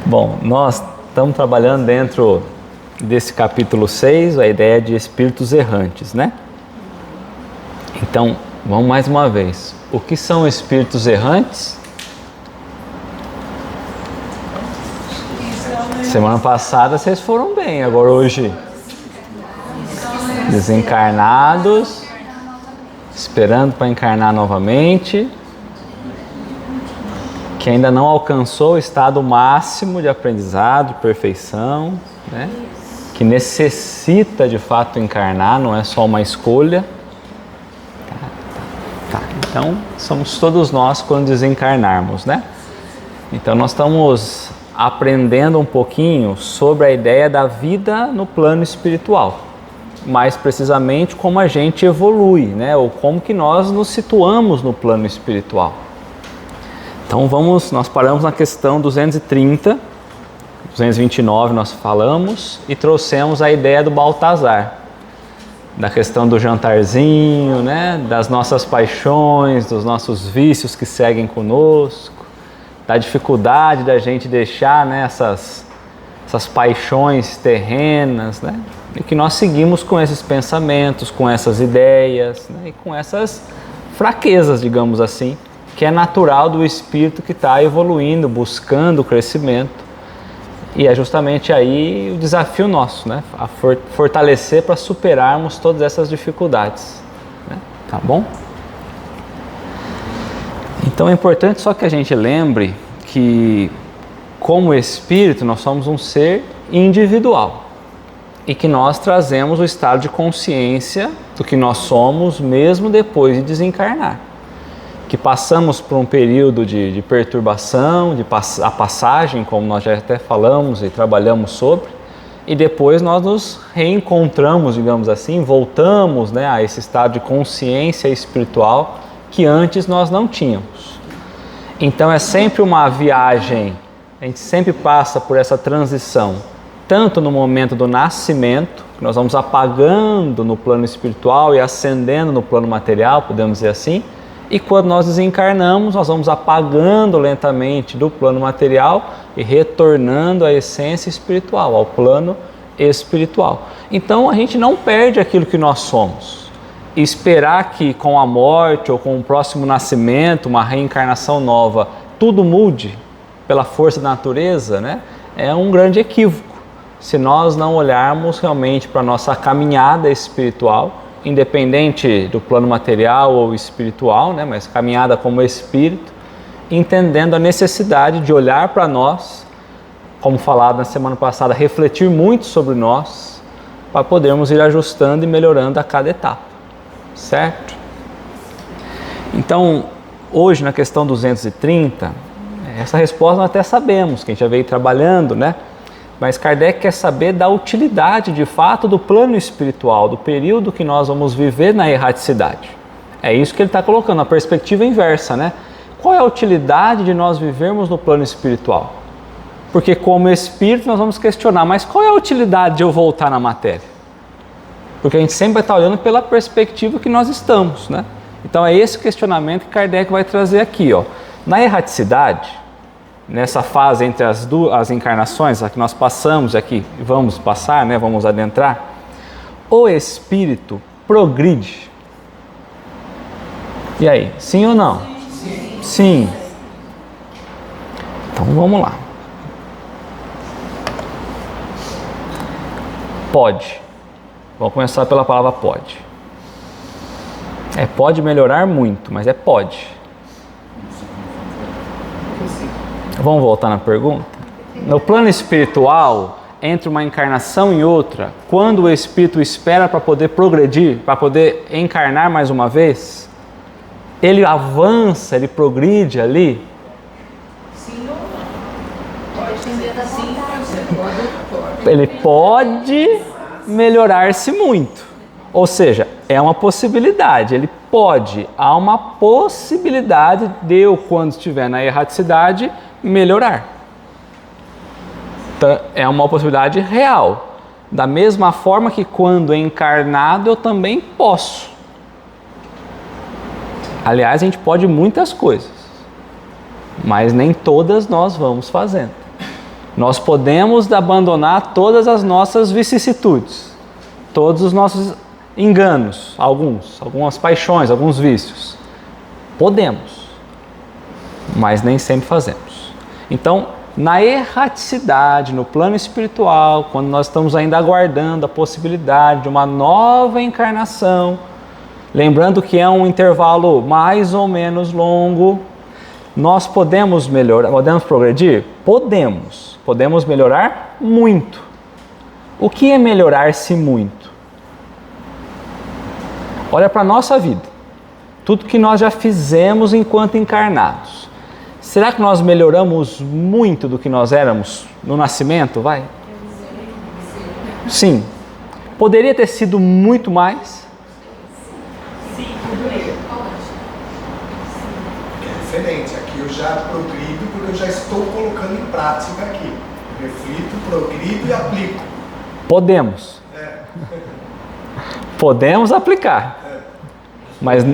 Bom, nós estamos trabalhando dentro desse capítulo 6, a ideia de espíritos errantes, né? Então, vamos mais uma vez. O que são espíritos errantes? Semana passada vocês foram bem, agora hoje desencarnados, esperando para encarnar novamente, que ainda não alcançou o estado máximo de aprendizado, de perfeição, né? Que necessita de fato encarnar, não é só uma escolha. Então, somos todos nós quando desencarnarmos, né? Então, nós estamos aprendendo um pouquinho sobre a ideia da vida no plano espiritual. Mais precisamente, como a gente evolui, né? Ou como que nós nos situamos no plano espiritual. Então, nós paramos na questão 230, 229 nós falamos e trouxemos a ideia do Baltazar. Da questão do jantarzinho, né? Das nossas paixões, dos nossos vícios que seguem conosco, da dificuldade da gente deixar, né, essas paixões terrenas, né? E que nós seguimos com esses pensamentos, com essas ideias, né? E com essas fraquezas, digamos assim, que é natural do espírito que está evoluindo, buscando o crescimento. E é justamente aí o desafio nosso, né? A fortalecer para superarmos todas essas dificuldades, né? Tá bom? Então é importante só que a gente lembre que, como espírito, nós somos um ser individual e que nós trazemos o estado de consciência do que nós somos mesmo depois de desencarnar. Que passamos por um período de perturbação, a passagem, como nós já até falamos e trabalhamos sobre, e depois nós nos reencontramos, digamos assim, voltamos, né, a esse estado de consciência espiritual que antes nós não tínhamos. Então é sempre uma viagem, a gente sempre passa por essa transição, tanto no momento do nascimento, que nós vamos apagando no plano espiritual e ascendendo no plano material, podemos dizer assim, e quando nós desencarnamos, nós vamos apagando lentamente do plano material e retornando à essência espiritual, ao plano espiritual. Então a gente não perde aquilo que nós somos. E esperar que com a morte ou com o próximo nascimento, uma reencarnação nova, tudo mude pela força da natureza, né? É um grande equívoco. Se nós não olharmos realmente para a nossa caminhada espiritual, independente do plano material ou espiritual, né, mas caminhada como espírito, entendendo a necessidade de olhar para nós, como falado na semana passada, refletir muito sobre nós, para podermos ir ajustando e melhorando a cada etapa, certo? Então, hoje na questão 230, essa resposta nós até sabemos, que a gente já veio trabalhando, né? Mas Kardec quer saber da utilidade de fato do plano espiritual, do período que nós vamos viver na erraticidade. É isso que ele está colocando, a perspectiva inversa, né? Qual é a utilidade de nós vivermos no plano espiritual? Porque como espírito nós vamos questionar, mas qual é a utilidade de eu voltar na matéria? Porque a gente sempre vai estar olhando pela perspectiva que nós estamos, né? Então é esse questionamento que Kardec vai trazer aqui, ó. Na erraticidade, nessa fase entre as encarnações, a que nós passamos aqui, vamos passar, né, vamos adentrar, o espírito progride. E aí, sim ou não? Sim. Sim. Então vamos lá. Pode. Vamos começar pela palavra pode. Pode melhorar muito, mas pode. Vamos voltar na pergunta? No plano espiritual, entre uma encarnação e outra, quando o espírito espera para poder progredir, para poder encarnar mais uma vez, ele avança, ele progride ali? Sim, pode. Ele pode melhorar-se muito. Ou seja, é uma possibilidade, ele pode, há uma possibilidade de eu, quando estiver na erraticidade, melhorar. Então, é uma possibilidade real. Da mesma forma que quando encarnado eu também posso. Aliás, a gente pode muitas coisas, mas nem todas nós vamos fazendo. Nós podemos abandonar todas as nossas vicissitudes, todos os nossos enganos, algumas paixões, alguns vícios. Podemos, mas nem sempre fazemos. Então, na erraticidade, no plano espiritual, quando nós estamos ainda aguardando a possibilidade de uma nova encarnação, lembrando que é um intervalo mais ou menos longo, nós podemos melhorar, podemos progredir? Podemos. Podemos melhorar muito. O que é melhorar-se muito? Olha para a nossa vida. Tudo que nós já fizemos enquanto encarnados. Será que nós melhoramos muito do que nós éramos no nascimento? Vai? Sim. Poderia ter sido muito mais? É diferente. Aqui eu já progrido porque eu já estou colocando em prática aqui. Eu reflito, progrido e aplico. Podemos. Podemos aplicar. Mas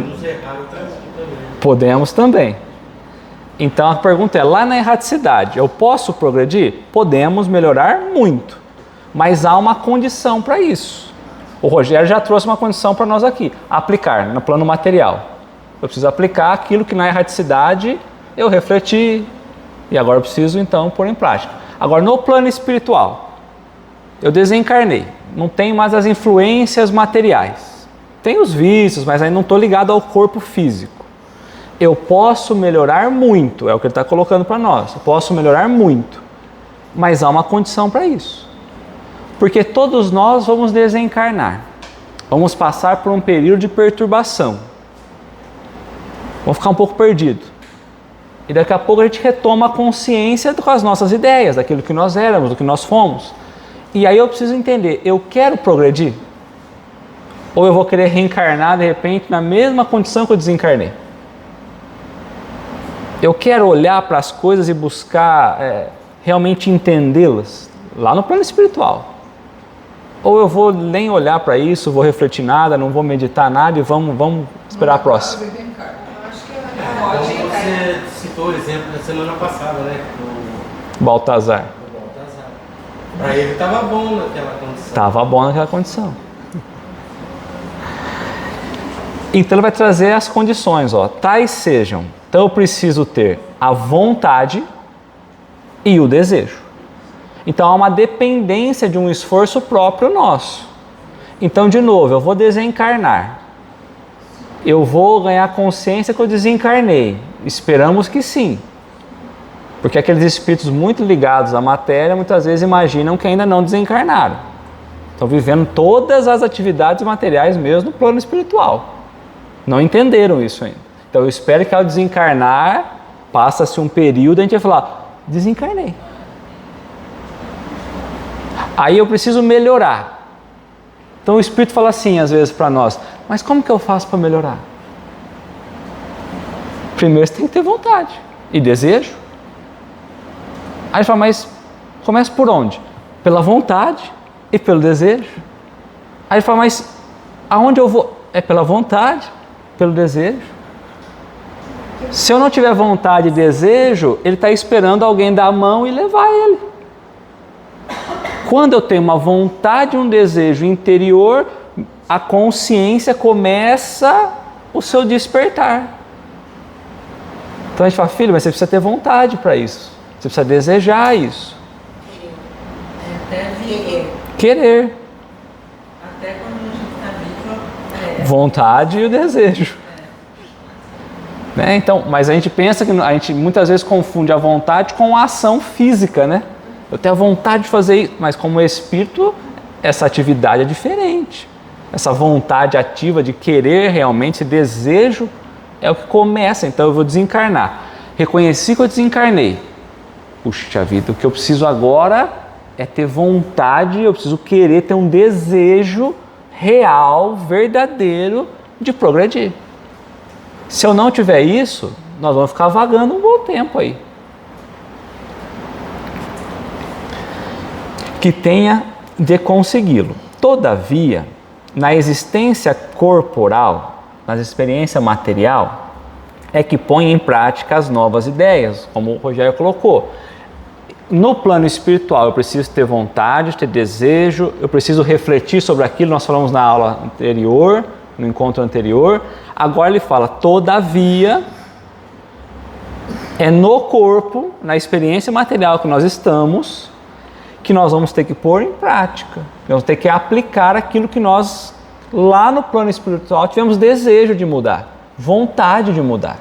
podemos também. Então a pergunta é, lá na erraticidade, eu posso progredir? Podemos melhorar muito, mas há uma condição para isso. O Rogério já trouxe uma condição para nós aqui, aplicar no plano material. Eu preciso aplicar aquilo que na erraticidade eu refleti e agora eu preciso então pôr em prática. Agora no plano espiritual, eu desencarnei, não tenho mais as influências materiais. Tenho os vícios, mas aí não estou ligado ao corpo físico. Eu posso melhorar muito, é o que ele está colocando para nós. Eu posso melhorar muito, mas há uma condição para isso. Porque todos nós vamos desencarnar. Vamos passar por um período de perturbação. Vamos ficar um pouco perdidos. E daqui a pouco a gente retoma a consciência com as nossas ideias, daquilo que nós éramos, do que nós fomos. E aí eu preciso entender, eu quero progredir? Ou eu vou querer reencarnar de repente na mesma condição que eu desencarnei? Eu quero olhar para as coisas e buscar realmente entendê-las lá no plano espiritual. Ou eu vou nem olhar para isso, vou refletir nada, não vou meditar nada e vamos esperar a próxima. Eu acho que Então, você citou o exemplo da semana passada, né? Baltazar. Do Baltazar. Para ele estava bom naquela condição. Estava bom naquela condição. Então ele vai trazer as condições, tais sejam. Então eu preciso ter a vontade e o desejo. Então há uma dependência de um esforço próprio nosso. Então, de novo, eu vou desencarnar. Eu vou ganhar consciência que eu desencarnei. Esperamos que sim. Porque aqueles espíritos muito ligados à matéria muitas vezes imaginam que ainda não desencarnaram. Estão vivendo todas as atividades materiais mesmo no plano espiritual. Não entenderam isso ainda. Então eu espero que ao desencarnar, passa-se um período, a gente vai falar, desencarnei. Aí eu preciso melhorar. Então o Espírito fala assim às vezes para nós, mas como que eu faço para melhorar? Primeiro você tem que ter vontade e desejo. Aí ele fala, mas começa por onde? Pela vontade e pelo desejo. Aí ele fala, mas aonde eu vou? É pela vontade, pelo desejo. Se eu não tiver vontade e desejo, ele está esperando alguém dar a mão e levar ele. Quando eu tenho uma vontade e um desejo interior, a consciência começa o seu despertar. Então a gente fala, filho, mas você precisa ter vontade para isso. Você precisa desejar isso. até Querer. Até quando a gente está vivo, Vontade e o desejo. Né? Então, mas a gente pensa que a gente muitas vezes confunde a vontade com a ação física, né? Eu tenho a vontade de fazer isso, mas como espírito, essa atividade é diferente. Essa vontade ativa de querer realmente, esse desejo é o que começa. Então eu vou desencarnar. Reconheci que eu desencarnei. Puxa vida, o que eu preciso agora é ter vontade, eu preciso querer ter um desejo real, verdadeiro de progredir. Se eu não tiver isso, nós vamos ficar vagando um bom tempo aí. Que tenha de consegui-lo. Todavia, na existência corporal, na experiência material, é que põe em prática as novas ideias, como o Rogério colocou. no plano espiritual eu preciso ter vontade, ter desejo, eu preciso refletir sobre aquilo, nós falamos na aula anterior, no encontro anterior. Agora ele fala, todavia, é no corpo, na experiência material que nós estamos, que nós vamos ter que pôr em prática. Vamos ter que aplicar aquilo que nós, lá no plano espiritual, tivemos desejo de mudar, vontade de mudar.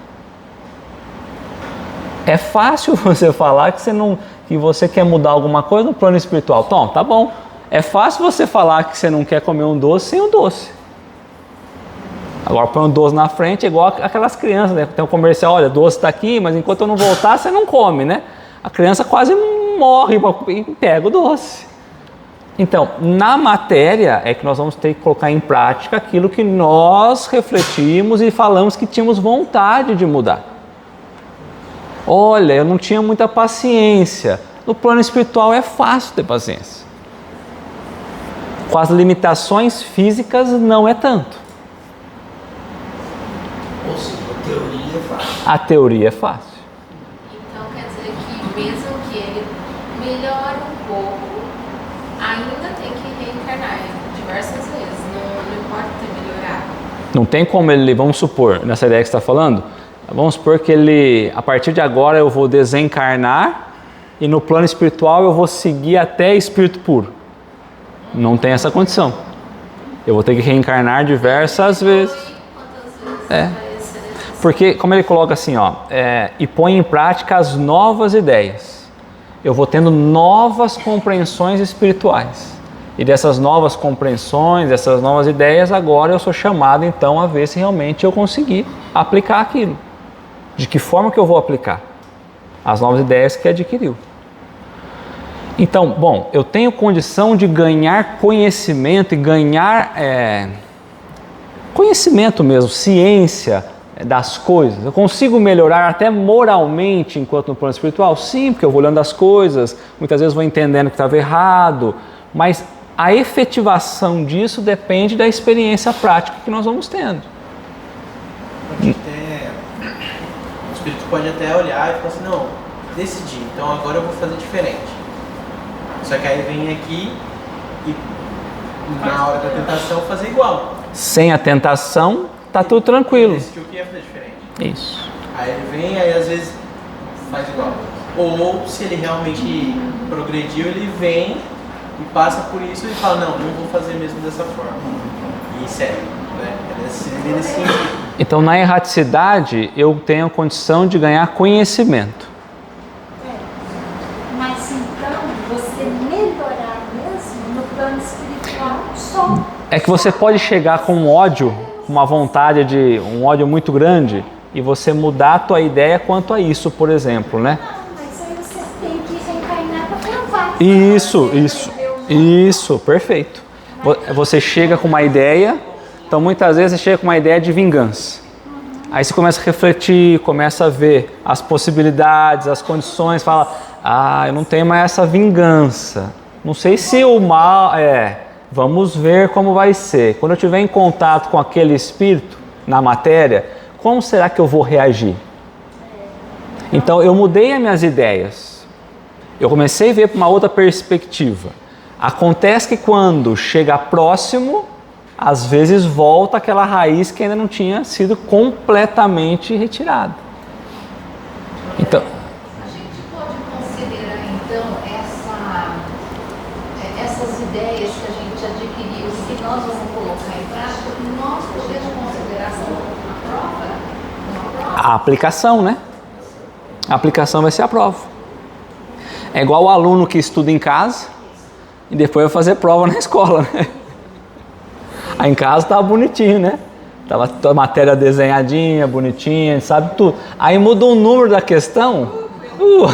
É fácil você falar que você quer mudar alguma coisa no plano espiritual. Então, tá bom. É fácil você falar que você não quer comer um doce sem um doce. Agora põe um doce na frente, é igual aquelas crianças, né? Tem um comercial, olha, doce está aqui, mas enquanto eu não voltar, você não come, né? A criança quase morre e pega o doce. Então, na matéria é que nós vamos ter que colocar em prática aquilo que nós refletimos e falamos que tínhamos vontade de mudar. Olha, eu não tinha muita paciência. No plano espiritual é fácil ter paciência. Com as limitações físicas não é tanto. Ou seja, a teoria é fácil. A teoria é fácil. Então quer dizer que mesmo que ele melhore um pouco, ainda tem que reencarnar diversas vezes. Não importa ter melhorado. Não tem como ele, vamos supor, nessa ideia que você está falando, vamos supor que ele, a partir de agora eu vou desencarnar e no plano espiritual eu vou seguir até espírito puro. Não tem essa condição. Eu vou ter que reencarnar diversas vezes. Quantas vezes É. vai ser necessário? Porque, como ele coloca assim, ó, e põe em prática as novas ideias. Eu vou tendo novas compreensões espirituais. E dessas novas compreensões, dessas novas ideias, agora eu sou chamado então a ver se realmente eu consegui aplicar aquilo. De que forma que eu vou aplicar? As novas ideias que adquiriu. Então, bom, eu tenho condição de ganhar conhecimento e ganhar conhecimento mesmo, ciência das coisas. Eu consigo melhorar até moralmente enquanto no plano espiritual? Sim, porque eu vou olhando as coisas, muitas vezes vou entendendo que estava errado, mas a efetivação disso depende da experiência prática que nós vamos tendo. O espírito pode até olhar e falar assim, não, decidi, então agora eu vou fazer diferente. Só que aí vem aqui e na hora da tentação fazer igual. Sem a tentação, tá tudo tranquilo. Ele decidiu que ia fazer diferente. Isso. Aí ele vem, aí às vezes faz igual. Ou se ele realmente progrediu, ele vem e passa por isso e fala, não vou fazer mesmo dessa forma. E segue, né? É nesse sentido. Então, na erraticidade, eu tenho a condição de ganhar conhecimento. Mas então, você melhorar mesmo no plano espiritual só. É que você pode chegar com um ódio, uma vontade de um ódio muito grande, e você mudar a tua ideia quanto a isso, por exemplo, né? Mas aí você tem que reencarnar para provar. Isso, perfeito. Você chega com uma ideia, então muitas vezes você chega com uma ideia de vingança. Aí você começa a refletir, começa a ver as possibilidades, as condições, fala, eu não tenho mais essa vingança. Não sei se o mal vamos ver como vai ser. Quando eu estiver em contato com aquele espírito na matéria, como será que eu vou reagir? Então eu mudei as minhas ideias. Eu comecei a ver para uma outra perspectiva. Acontece que quando chega próximo, às vezes volta aquela raiz que ainda não tinha sido completamente retirada. Então, A gente pode considerar então essas ideias que a gente adquiriu, que nós vamos colocar em prática, nós podemos considerar uma prova? a aplicação, né? A aplicação vai ser a prova. É igual o aluno que estuda em casa e depois vai fazer prova na escola, né? Aí em casa tava bonitinho, né? Tava a matéria desenhadinha, bonitinha, sabe tudo. Aí muda o número da questão,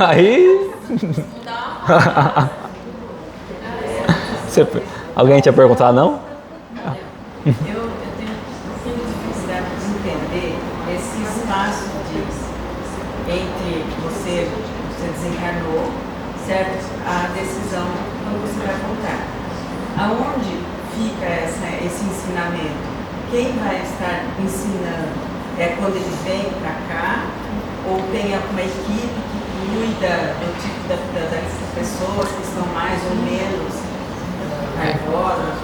aí... Alguém tinha perguntado, não? Eu tenho dificuldade de entender esse espaço entre você desencarnou, certo? A decisão quando você vai voltar. Aonde fica esse ensinamento? Quem vai estar ensinando? É quando ele vem para cá? Ou tem uma equipe que cuida do tipo das pessoas que estão mais ou menos raivosas?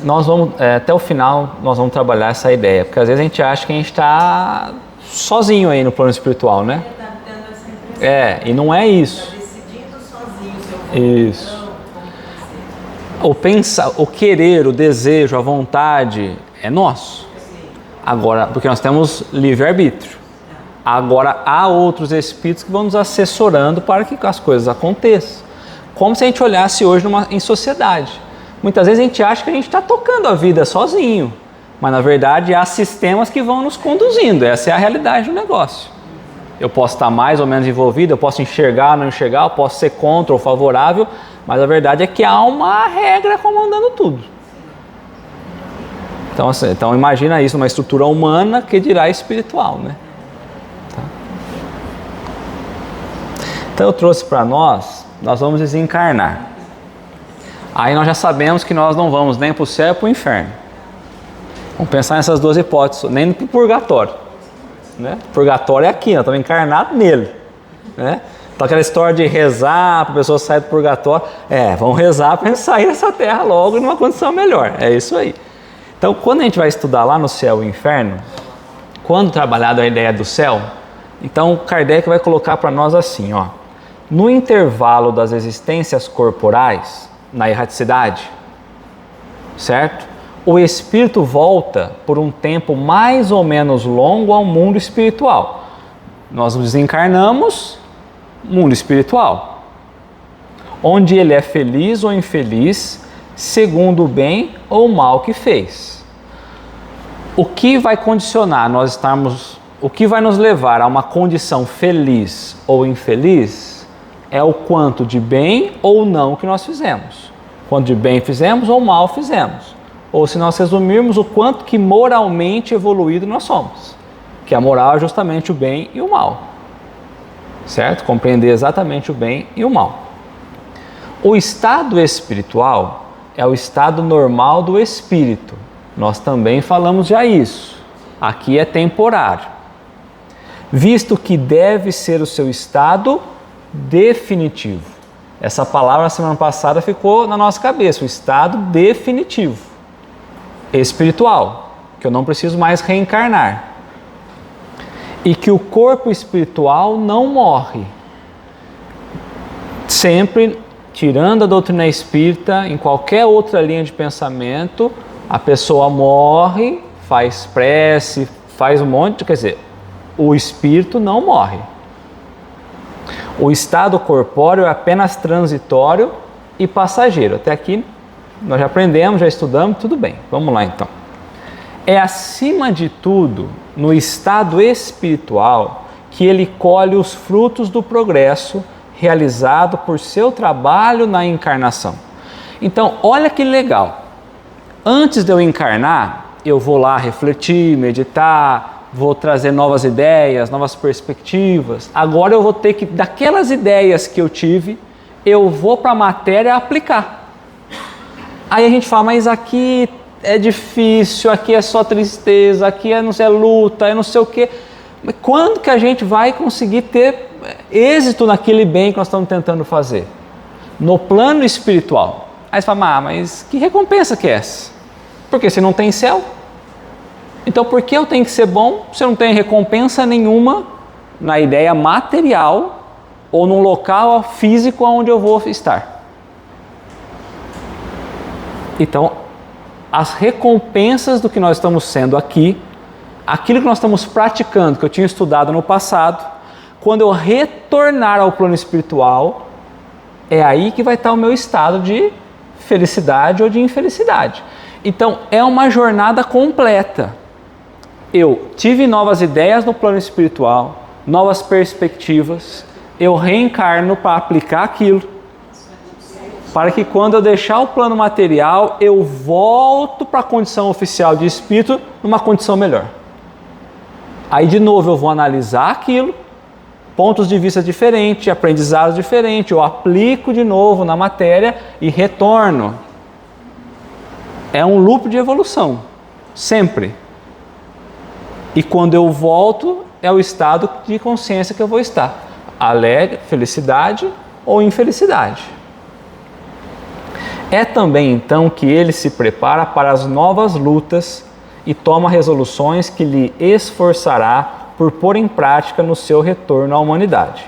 Nós vamos até o final nós vamos trabalhar essa ideia, porque às vezes a gente acha que a gente está sozinho aí no plano espiritual, né? Está dando essa impressão. E não é isso. Está decidindo sozinho o seu Isso. O pensar, o querer, o desejo, a vontade é nosso. Agora, porque nós temos livre-arbítrio. Agora há outros espíritos que vão nos assessorando para que as coisas aconteçam. Como se a gente olhasse hoje em sociedade. Muitas vezes a gente acha que a gente está tocando a vida sozinho, mas na verdade há sistemas que vão nos conduzindo. Essa é a realidade do negócio. Eu posso estar mais ou menos envolvido, eu posso enxergar ou não enxergar, eu posso ser contra ou favorável, mas a verdade é que há uma regra comandando tudo. Então imagina isso, uma estrutura humana que dirá espiritual, né? Tá. Então eu trouxe para nós vamos desencarnar. Aí nós já sabemos que nós não vamos nem para o céu nem para o inferno. Vamos pensar nessas duas hipóteses, nem para o purgatório. Né? Purgatório é aqui, nós estamos encarnados nele. Né? Então aquela história de rezar para a pessoa sair do purgatório, vamos rezar para a gente sair dessa terra logo numa condição melhor. É isso aí. Então quando a gente vai estudar lá no céu e inferno, quando trabalhado a ideia do céu, então Kardec vai colocar para nós assim, ó, no intervalo das existências corporais, na erraticidade, certo? O espírito volta por um tempo mais ou menos longo ao mundo espiritual. Nós desencarnamos, mundo espiritual, onde ele é feliz ou infeliz, segundo o bem ou o mal que fez. O que vai condicionar o que vai nos levar a uma condição feliz ou infeliz é o quanto de bem ou não que nós fizemos. Quanto de bem fizemos ou mal fizemos. Ou se nós resumirmos, o quanto que moralmente evoluído nós somos. Que a moral é justamente o bem e o mal. Certo? Compreender exatamente o bem e o mal. O estado espiritual é o estado normal do espírito. Nós também falamos já isso. Aqui é temporário. Visto que deve ser o seu estado definitivo. Essa palavra, semana passada, ficou na nossa cabeça. O estado definitivo. Espiritual. Que eu não preciso mais reencarnar. E que o corpo espiritual não morre. Sempre, tirando a doutrina espírita, em qualquer outra linha de pensamento, a pessoa morre, faz prece, faz um monte, quer dizer, o espírito não morre. O estado corpóreo é apenas transitório e passageiro. Até aqui nós já aprendemos, já estudamos, tudo bem. Vamos lá então. É acima de tudo, no estado espiritual, que ele colhe os frutos do progresso realizado por seu trabalho na encarnação. Então, olha que legal. Antes de eu encarnar, eu vou lá refletir, meditar, vou trazer novas ideias, novas perspectivas. Agora eu vou ter que, daquelas ideias que eu tive, eu vou para a matéria aplicar. Aí a gente fala, mas aqui é difícil, aqui é só tristeza, aqui é não sei, luta, é não sei o quê. Mas quando que a gente vai conseguir ter êxito naquele bem que nós estamos tentando fazer? No plano espiritual. Aí você fala, mas que recompensa que é essa? Porque você não tem céu. Então, por que eu tenho que ser bom se eu não tenho recompensa nenhuma na ideia material ou num local físico onde eu vou estar? Então, as recompensas do que nós estamos sendo aqui, aquilo que nós estamos praticando, que eu tinha estudado no passado, quando eu retornar ao plano espiritual, é aí que vai estar o meu estado de felicidade ou de infelicidade. Então, é uma jornada completa. Eu tive novas ideias no plano espiritual, novas perspectivas, eu reencarno para aplicar aquilo, para que quando eu deixar o plano material, eu volto para a condição oficial de espírito numa condição melhor. Aí de novo eu vou analisar aquilo, pontos de vista diferentes, aprendizados diferentes, eu aplico de novo na matéria e retorno. É um loop de evolução, sempre. E quando eu volto, é o estado de consciência que eu vou estar. Alegre, felicidade ou infelicidade. É também então que ele se prepara para as novas lutas e toma resoluções que lhe esforçará por pôr em prática no seu retorno à humanidade.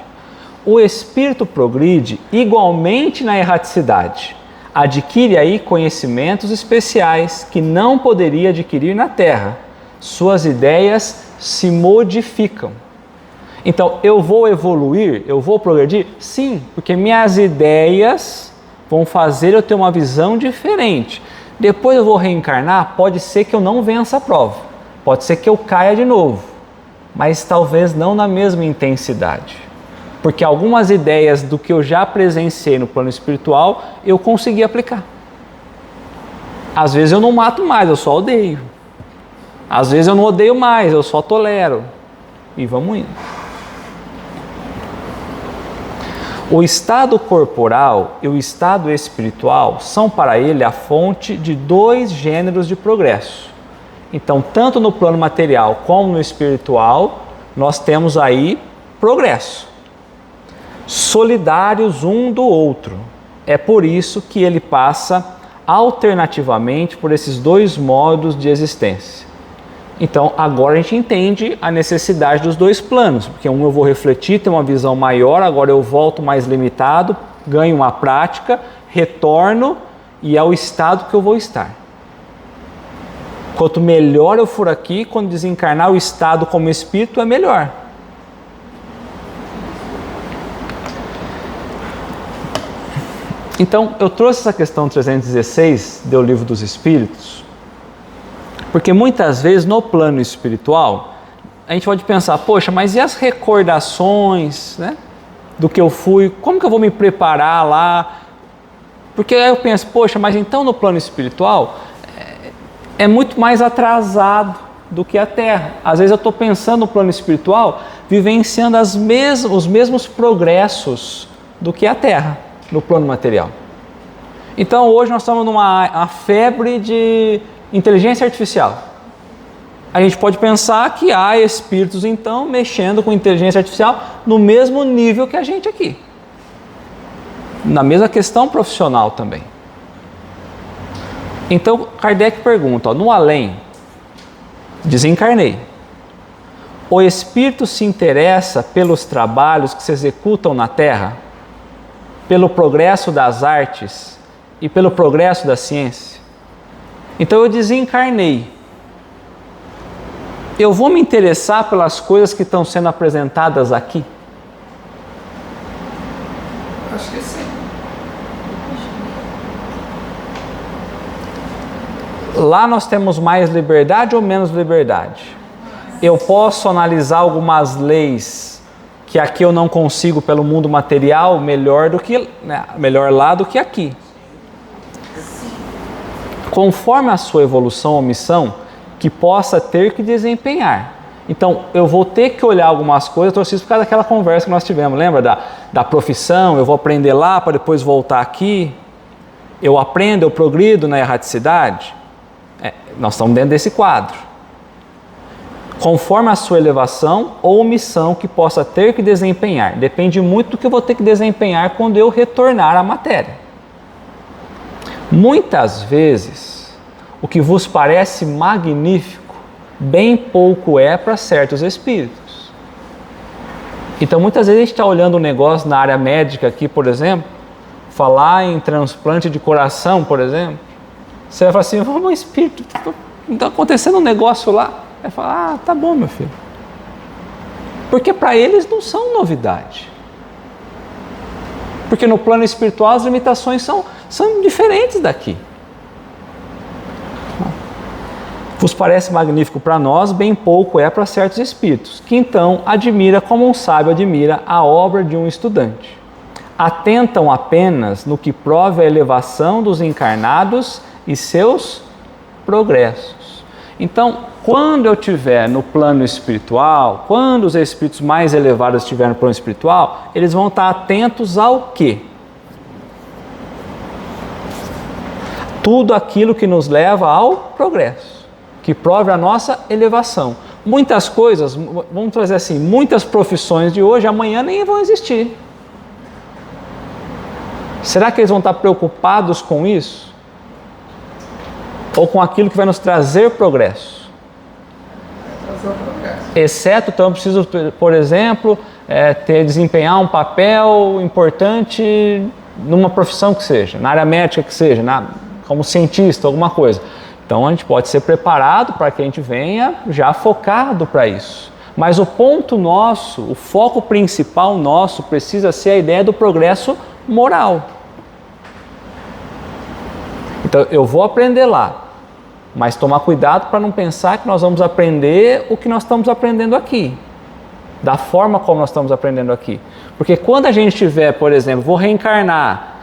O espírito progride igualmente na erraticidade. Adquire aí conhecimentos especiais que não poderia adquirir na Terra. Suas ideias se modificam. Então, eu vou evoluir? Eu vou progredir? Sim, porque minhas ideias vão fazer eu ter uma visão diferente. Depois eu vou reencarnar, pode ser que eu não vença a prova. Pode ser que eu caia de novo. Mas talvez não na mesma intensidade. Porque algumas ideias do que eu já presenciei no plano espiritual, eu consegui aplicar. Às vezes eu não mato mais, eu só odeio. Às vezes eu não odeio mais, eu só tolero. E vamos indo. O estado corporal e o estado espiritual são para ele a fonte de dois gêneros de progresso. Então, tanto no plano material como no espiritual, nós temos aí progresso. Solidários um do outro. É por isso que ele passa alternativamente por esses dois modos de existência. Então, agora a gente entende a necessidade dos dois planos, porque um eu vou refletir, ter uma visão maior, agora eu volto mais limitado, ganho uma prática, retorno e é o estado que eu vou estar. Quanto melhor eu for aqui, quando desencarnar, o estado como espírito é melhor. Então, eu trouxe essa questão 316 do Livro dos Espíritos, porque muitas vezes no plano espiritual, a gente pode pensar, poxa, mas e as recordações, né, do que eu fui, como que eu vou me preparar lá? Porque aí eu penso, poxa, mas então no plano espiritual é muito mais atrasado do que a Terra. Às vezes eu estou pensando no plano espiritual, vivenciando os mesmos progressos do que a Terra, no plano material. Então hoje nós estamos numa febre de inteligência artificial. A gente pode pensar que há espíritos então mexendo com inteligência artificial no mesmo nível que a gente aqui. Na mesma questão profissional também. Então Kardec pergunta, no além, desencarnei. O espírito se interessa pelos trabalhos que se executam na Terra, pelo progresso das artes e pelo progresso da ciência? Então eu desencarnei. Eu vou me interessar pelas coisas que estão sendo apresentadas aqui? Acho que sim. Lá nós temos mais liberdade ou menos liberdade? Eu posso analisar algumas leis que aqui eu não consigo pelo mundo material melhor lá do que aqui. Conforme a sua evolução ou missão, que possa ter que desempenhar. Então, eu vou ter que olhar algumas coisas, eu trouxe isso por causa daquela conversa que nós tivemos, lembra da profissão, eu vou aprender lá para depois voltar aqui, eu aprendo, eu progrido na erraticidade. Nós estamos dentro desse quadro. Conforme a sua elevação ou missão que possa ter que desempenhar, depende muito do que eu vou ter que desempenhar quando eu retornar à matéria. Muitas vezes, o que vos parece magnífico, bem pouco é para certos espíritos. Então, muitas vezes a gente está olhando um negócio na área médica aqui, por exemplo, falar em transplante de coração, por exemplo, você vai falar assim, meu espírito, está acontecendo um negócio lá. Vai falar, tá bom, meu filho. Porque para eles não são novidade. Porque no plano espiritual as limitações são diferentes daqui. Vos parece magnífico para nós, bem pouco é para certos espíritos, que então admira como um sábio admira a obra de um estudante. Atentam apenas no que prove a elevação dos encarnados e seus progressos. Então, quando eu estiver no plano espiritual, quando os espíritos mais elevados estiverem no plano espiritual, eles vão estar atentos ao quê? Tudo aquilo que nos leva ao progresso, que prove a nossa elevação. muitas coisas, vamos trazer assim, muitas profissões de hoje, amanhã nem vão existir. Será que eles vão estar preocupados com isso? Ou com aquilo que vai nos trazer progresso? Exceto, então, eu preciso, por exemplo, desempenhar um papel importante numa profissão que seja, na área médica que seja, como cientista, alguma coisa. Então a gente pode ser preparado para que a gente venha já focado para isso. Mas o ponto nosso, o foco principal nosso precisa ser a ideia do progresso moral. Então eu vou aprender lá, mas tomar cuidado para não pensar que nós vamos aprender o que nós estamos aprendendo aqui, da forma como nós estamos aprendendo aqui. Porque quando a gente tiver, por exemplo, vou reencarnar,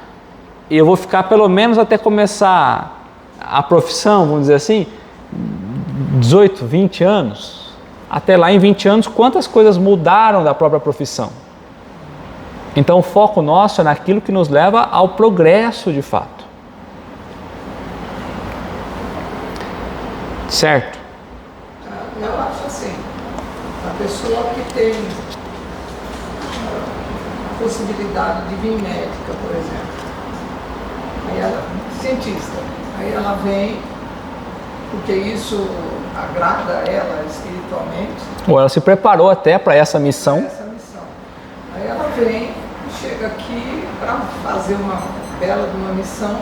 e eu vou ficar pelo menos até começar a profissão, vamos dizer assim, 18, 20 anos. Até lá em 20 anos, quantas coisas mudaram da própria profissão? Então o foco nosso é naquilo que nos leva ao progresso de fato. Certo? Eu acho assim, a pessoa que tem a possibilidade de vir médica, por exemplo, aí ela, cientista, aí ela vem porque isso agrada ela espiritualmente. Ou ela se preparou até para essa missão. Aí ela vem e chega aqui para fazer uma bela de uma missão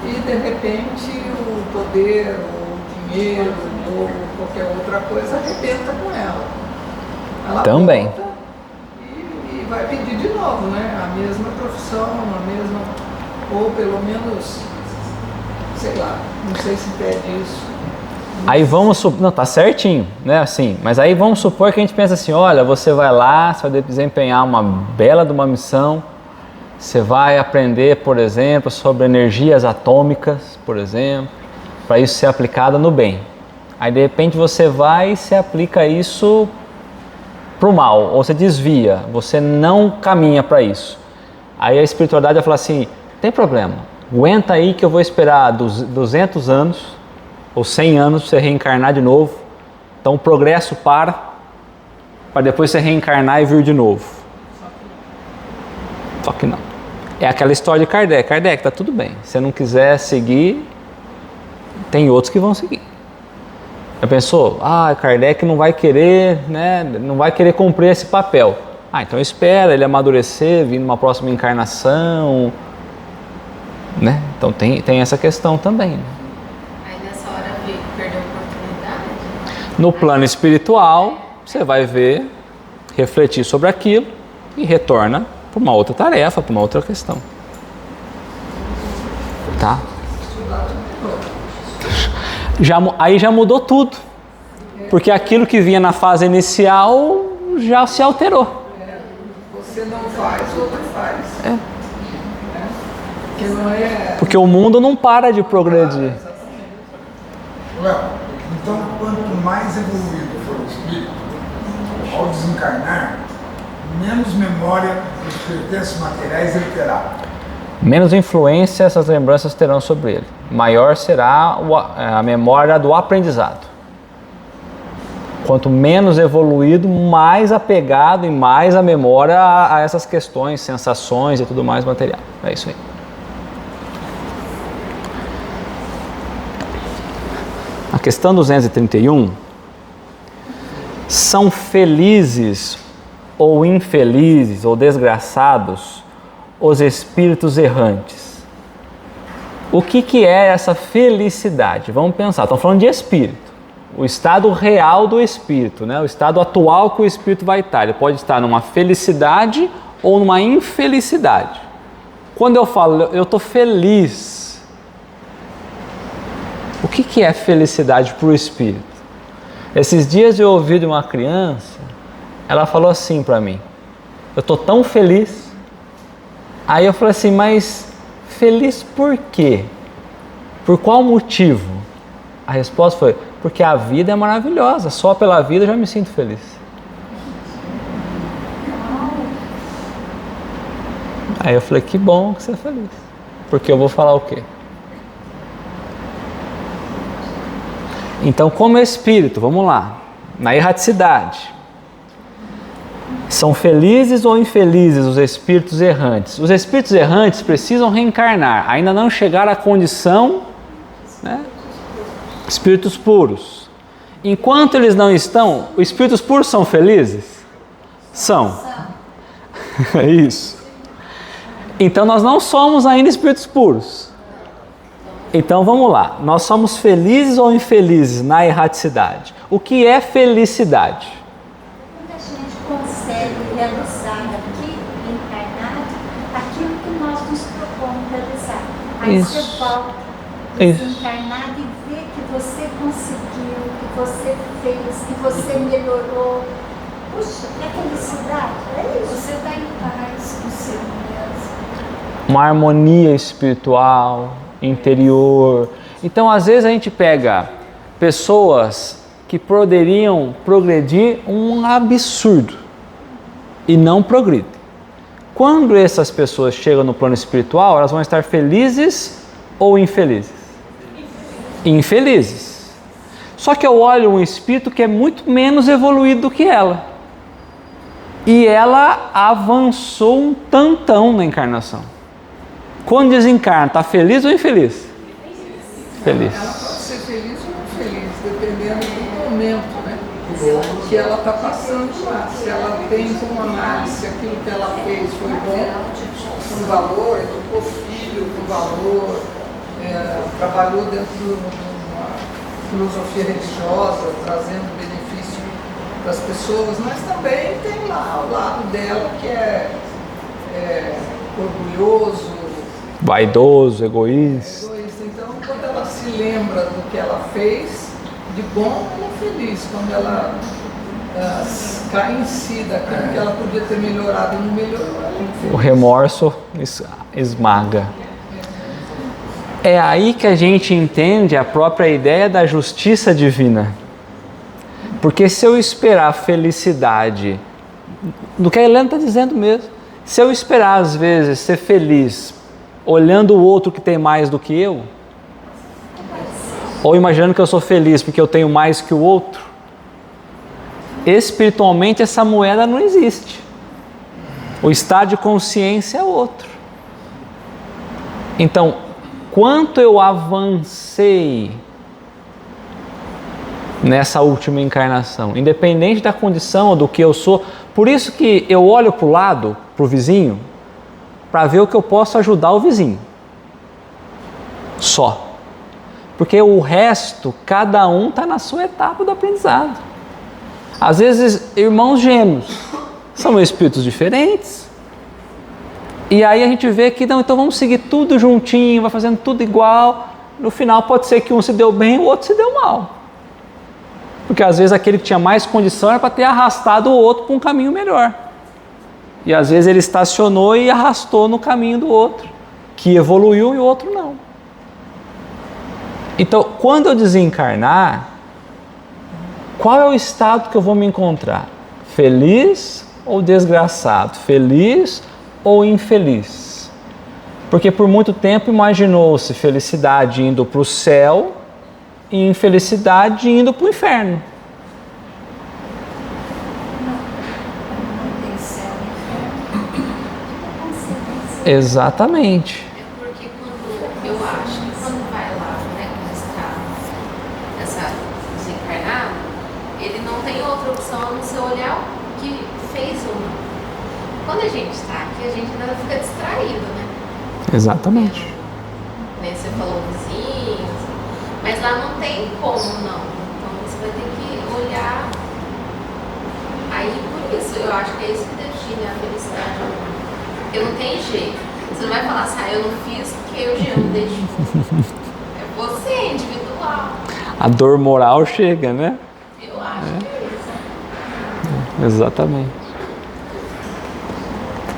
e de repente o poder, o dinheiro ou qualquer outra coisa arrebenta com ela. Ela também volta e vai pedir de novo, né? A mesma profissão, a mesma, ou pelo menos, sei lá, não sei se pede isso. Aí vamos supor, não, tá certinho, né, assim, mas aí vamos supor que a gente pensa assim, olha, você vai lá, você vai desempenhar uma bela de uma missão, você vai aprender, por exemplo, sobre energias atômicas, por exemplo, para isso ser aplicado no bem. Aí de repente você vai e se aplica isso para o mal, ou você desvia, você não caminha para isso. Aí a espiritualidade vai falar assim, tem problema, aguenta aí que eu vou esperar 200 anos, ou 100 anos para você reencarnar de novo. Então o progresso para depois você reencarnar e vir de novo. Só que não. É aquela história de Kardec. Kardec, tá tudo bem. Se você não quiser seguir, tem outros que vão seguir. Já pensou? Kardec não vai querer, né? Não vai querer cumprir esse papel. Então espera ele amadurecer, vir numa próxima encarnação, né? Então tem essa questão também. No plano espiritual, você vai ver, refletir sobre aquilo e retorna para uma outra tarefa, para uma outra questão. Tá? Aí já mudou tudo. Porque aquilo que vinha na fase inicial já se alterou. Você não faz, outro faz. Porque o mundo não para de progredir. Léo, então quanto mais evoluído for o espírito, ao desencarnar, menos memória dos pertences materiais ele terá. Menos influência essas lembranças terão sobre ele. Maior será a memória do aprendizado. Quanto menos evoluído, mais apegado e mais a memória a essas questões, sensações e tudo mais material. É isso aí. A questão 231, são felizes ou infelizes ou desgraçados os espíritos errantes. O que é essa felicidade? Vamos pensar, estamos falando de espírito, o estado real do espírito, né? O estado atual que o espírito vai estar. Ele pode estar numa felicidade ou numa infelicidade. Quando eu falo, eu estou feliz, o que é felicidade para o espírito? Esses dias eu ouvi de uma criança, ela falou assim para mim, eu estou tão feliz. Aí eu falei assim, mas feliz por quê? Por qual motivo? A resposta foi, porque a vida é maravilhosa, só pela vida eu já me sinto feliz. Aí eu falei, que bom que você é feliz, porque eu vou falar o quê? Então, como espírito, vamos lá, na erraticidade. São felizes ou infelizes os espíritos errantes? Os espíritos errantes precisam reencarnar, ainda não chegaram à condição, né? Espíritos puros. Enquanto eles não estão, os espíritos puros são felizes? São. É isso. Então nós não somos ainda espíritos puros. Então vamos lá. Nós somos felizes ou infelizes na erraticidade? O que é felicidade? Quando a gente consegue realizar aqui, encarnado, aquilo que nós nos propomos realizar. Aí Isso. você volta Isso. desencarnado e vê que você conseguiu, que você fez, que você melhorou. Puxa, é felicidade, é isso. Você está em paz com o seu mesmo. Uma harmonia espiritual, interior. Então, às vezes a gente pega pessoas que poderiam progredir um absurdo e não progridem. Quando essas pessoas chegam no plano espiritual, elas vão estar felizes ou infelizes? Infelizes. Só que eu olho um espírito que é muito menos evoluído do que ela. E ela avançou um tantão na encarnação. Quando desencarna, está feliz ou infeliz? Feliz. Ela pode ser feliz ou infeliz, dependendo do momento, né? Que ela está passando lá. Se ela tem como análise aquilo que ela fez foi bom, com valor, educou filho com valor, trabalhou dentro de uma filosofia religiosa, trazendo benefício para as pessoas, mas também tem lá o lado dela que é orgulhoso, Vaidoso, egoísta. Então, quando ela se lembra do que ela fez, de bom, ela é feliz. Quando ela cai em si daquilo que ela podia ter melhorado e não melhorou, ela é infeliz. O remorso esmaga. É aí que a gente entende a própria ideia da justiça divina. Porque se eu esperar a felicidade, do que a Helena está dizendo mesmo, se eu esperar às vezes ser feliz olhando o outro que tem mais do que eu, ou imaginando que eu sou feliz porque eu tenho mais que o outro, espiritualmente essa moeda não existe. O estado de consciência é outro. Então, quanto eu avancei nessa última encarnação, independente da condição ou do que eu sou, por isso que eu olho para o lado, para o vizinho, para ver o que eu posso ajudar o vizinho. Só. Porque o resto, cada um está na sua etapa do aprendizado. Às vezes, irmãos gêmeos são espíritos diferentes. E aí a gente vê que, não, então vamos seguir tudo juntinho, vai fazendo tudo igual. No final pode ser que um se deu bem, o outro se deu mal. Porque às vezes aquele que tinha mais condição era para ter arrastado o outro para um caminho melhor. E às vezes ele estacionou e arrastou no caminho do outro, que evoluiu e o outro não. Então, quando eu desencarnar, qual é o estado que eu vou me encontrar? Feliz ou desgraçado? Feliz ou infeliz? Porque por muito tempo imaginou-se felicidade indo para o céu e infelicidade indo para o inferno. Exatamente. É porque quando eu acho que quando vai lá, né, quando está desencarnado, ele não tem outra opção a não ser olhar o que fez ou não. Quando a gente está aqui, a gente ainda fica distraído, né? Exatamente. Né, você falou vizinhos, mas lá não tem como não. Então você vai ter que olhar. Aí por isso, eu acho que é isso que define a felicidade ou não. Porque não tem jeito. Você não vai falar assim, eu não fiz porque eu já não deixo. É você, é individual. A dor moral chega, né? Eu acho que é isso. Exatamente.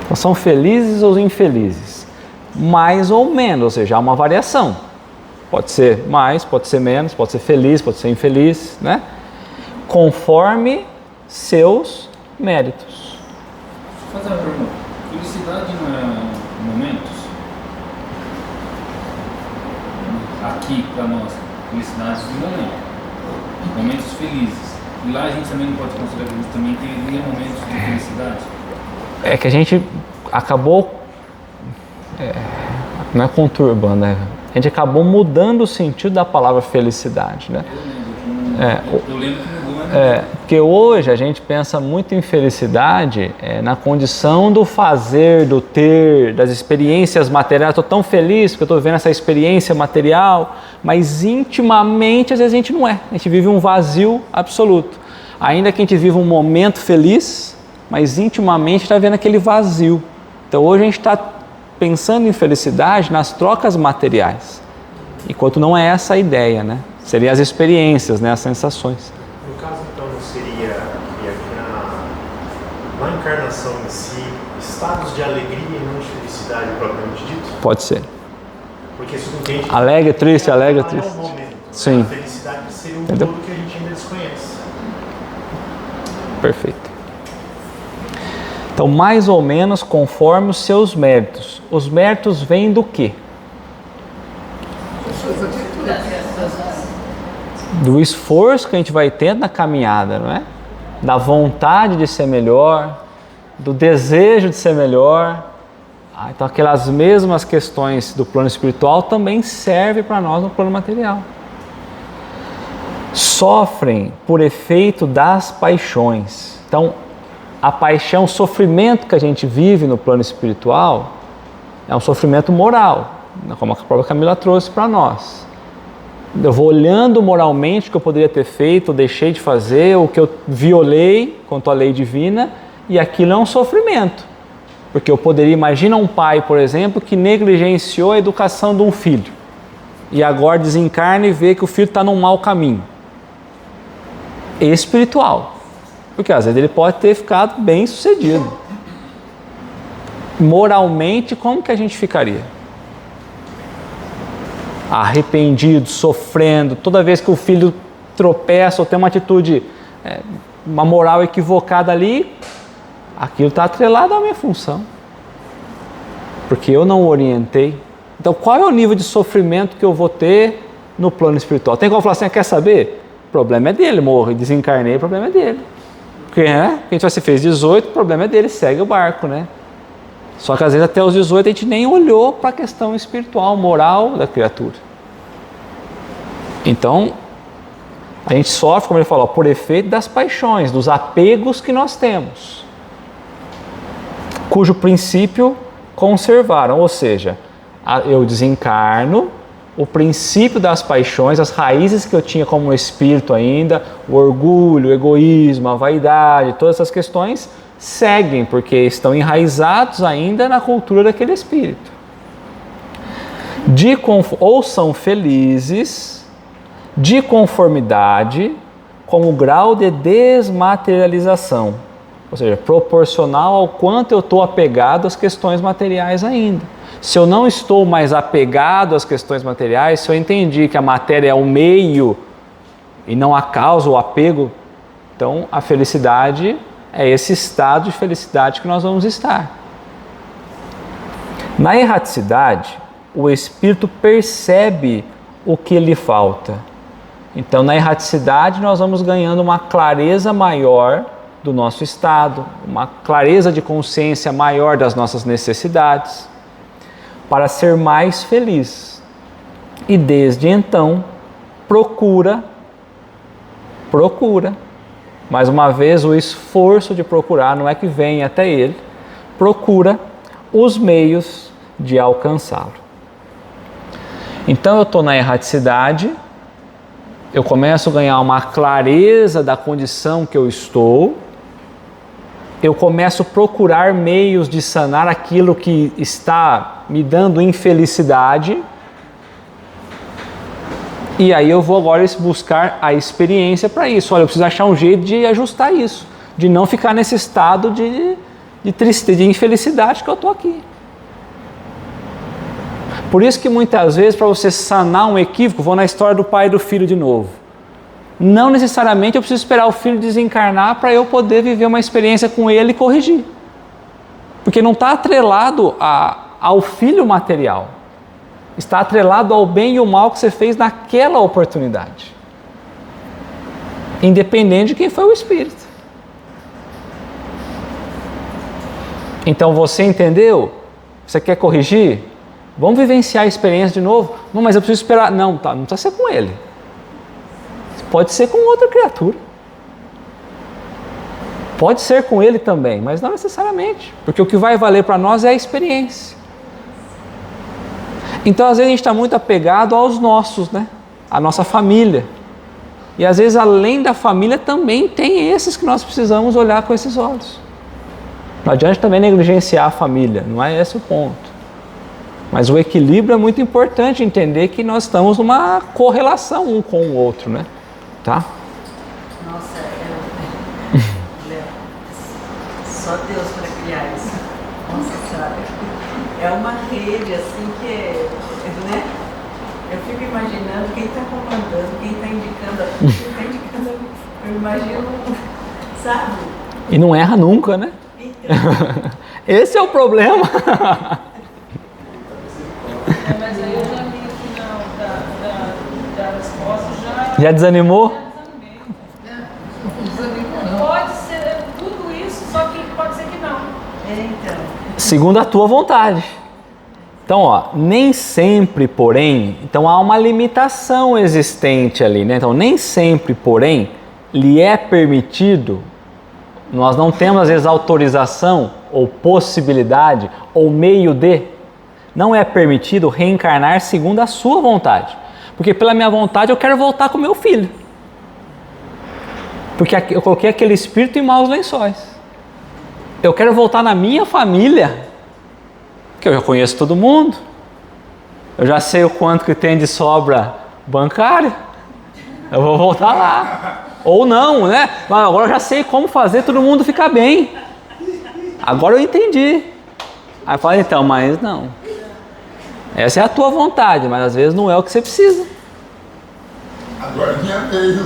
Então, são felizes ou infelizes? Mais ou menos, ou seja, há uma variação. Pode ser mais, pode ser menos, pode ser feliz, pode ser infeliz, né? Conforme seus méritos. Vou fazer uma pergunta. Felicidade não é momentos? Aqui para nós, felicidade de momento. Momentos felizes. lá a gente também não pode considerar que também teria momentos de felicidade? É que a gente acabou, não é conturbando, né? A gente acabou mudando o sentido da palavra felicidade, né? Eu lembro que mudou, mas Porque hoje a gente pensa muito em felicidade na condição do fazer, do ter, das experiências materiais. Estou tão feliz porque eu estou vivendo essa experiência material, mas intimamente às vezes a gente não é. A gente vive um vazio absoluto. Ainda que a gente viva um momento feliz, mas intimamente está vendo aquele vazio. Então hoje a gente está pensando em felicidade nas trocas materiais, enquanto não é essa a ideia, né? Seriam as experiências, né? As sensações. No caso, então, não seria na encarnação em si, estados de alegria e não de felicidade propriamente dito? Pode ser. Porque isso não tem... Alegre, triste, alegre, triste. É um momento, né? Sim. A felicidade seria um Entendeu? todo que a gente ainda desconhece. Perfeito. Então, mais ou menos conforme os seus méritos. Os méritos vêm do quê? Do esforço que a gente vai tendo na caminhada, não é? Da vontade de ser melhor, do desejo de ser melhor. Então aquelas mesmas questões do plano espiritual também servem para nós no plano material. Sofrem por efeito das paixões. Então a paixão, o sofrimento que a gente vive no plano espiritual é um sofrimento moral, como a própria Camila trouxe para nós. Eu vou olhando moralmente o que eu poderia ter feito, ou deixei de fazer, o que eu violei quanto à lei divina, e aquilo é um sofrimento. Porque eu poderia, imagina um pai, por exemplo, que negligenciou a educação de um filho, e agora desencarna e vê que o filho está num mau caminho. Espiritual. Porque às vezes ele pode ter ficado bem sucedido. Moralmente, como que a gente ficaria? Arrependido, sofrendo, toda vez que o filho tropeça ou tem uma atitude, uma moral equivocada ali, aquilo está atrelado à minha função, porque eu não o orientei. Então qual é o nível de sofrimento que eu vou ter no plano espiritual? Tem como falar assim, quer saber? O problema é dele, morre, desencarnei, o problema é dele. Porque a gente vai ser fez 18, o problema é dele, segue o barco, né? Só que às vezes até os 18 a gente nem olhou para a questão espiritual, moral da criatura. Então, a gente sofre, como ele falou, por efeito das paixões, dos apegos que nós temos, cujo princípio conservaram, ou seja, eu desencarno, o princípio das paixões, as raízes que eu tinha como espírito ainda, o orgulho, o egoísmo, a vaidade, todas essas questões seguem, porque estão enraizados ainda na cultura daquele espírito. Ou são felizes, de conformidade com o grau de desmaterialização, ou seja, proporcional ao quanto eu estou apegado às questões materiais ainda. Se eu não estou mais apegado às questões materiais, se eu entendi que a matéria é o meio e não a causa, o apego, então a felicidade é esse estado de felicidade que nós vamos estar. Na erraticidade, o espírito percebe o que lhe falta. Então, na erraticidade, nós vamos ganhando uma clareza maior do nosso estado, uma clareza de consciência maior das nossas necessidades, para ser mais feliz. E desde então, procura, mais uma vez o esforço de procurar, não é que vem até ele, procura os meios de alcançá-lo. Então eu estou na erraticidade, eu começo a ganhar uma clareza da condição que eu estou, eu começo a procurar meios de sanar aquilo que está me dando infelicidade, e aí eu vou agora buscar a experiência para isso. Olha, eu preciso achar um jeito de ajustar isso, de não ficar nesse estado de tristeza, de infelicidade que eu estou aqui. Por isso que muitas vezes, para você sanar um equívoco, vou na história do pai e do filho de novo. Não necessariamente eu preciso esperar o filho desencarnar para eu poder viver uma experiência com ele e corrigir. Porque não está atrelado ao filho material. Está atrelado ao bem e o mal que você fez naquela oportunidade. independente de quem foi o espírito. Então você entendeu? Você quer corrigir? Vamos vivenciar a experiência de novo? Não, mas eu preciso esperar. Não, tá, não precisa ser com ele. Pode ser com outra criatura. Pode ser com ele também, mas não necessariamente. Porque o que vai valer para nós é a experiência. Então, às vezes, a gente está muito apegado aos nossos, né? A nossa família. E, às vezes, além da família, também tem esses que nós precisamos olhar com esses olhos. Não adianta também negligenciar a família, não é esse o ponto. Mas o equilíbrio é muito importante, entender que nós estamos numa correlação um com o outro, né? Tá? Nossa, Léo, só Deus para criar isso. Nossa Senhora. É uma rede assim que é, né? Eu fico imaginando quem está comandando, quem está indicando, quem está indicando, eu imagino, sabe? E não erra nunca, né? Esse é o problema. Mas aí eu já vi aqui da resposta, já desanimou? Pode ser tudo isso, só que pode ser que não. Então. Segundo a tua vontade. Então, ó, nem sempre, porém, então há uma limitação existente ali, né? Então, nem sempre, porém, lhe é permitido, nós não temos às vezes autorização ou possibilidade ou meio de, não é permitido reencarnar segundo a sua vontade. Porque pela minha vontade eu quero voltar com meu filho. Porque eu coloquei aquele espírito em maus lençóis. Eu quero voltar na minha família, que eu já conheço todo mundo. Eu já sei o quanto que tem de sobra bancária. Eu vou voltar lá. Ou não, né? Mas agora eu já sei como fazer todo mundo ficar bem. Agora eu entendi. Aí eu falei, então, mas não. Essa é a tua vontade, mas às vezes não é o que você precisa. Agora é minha vez.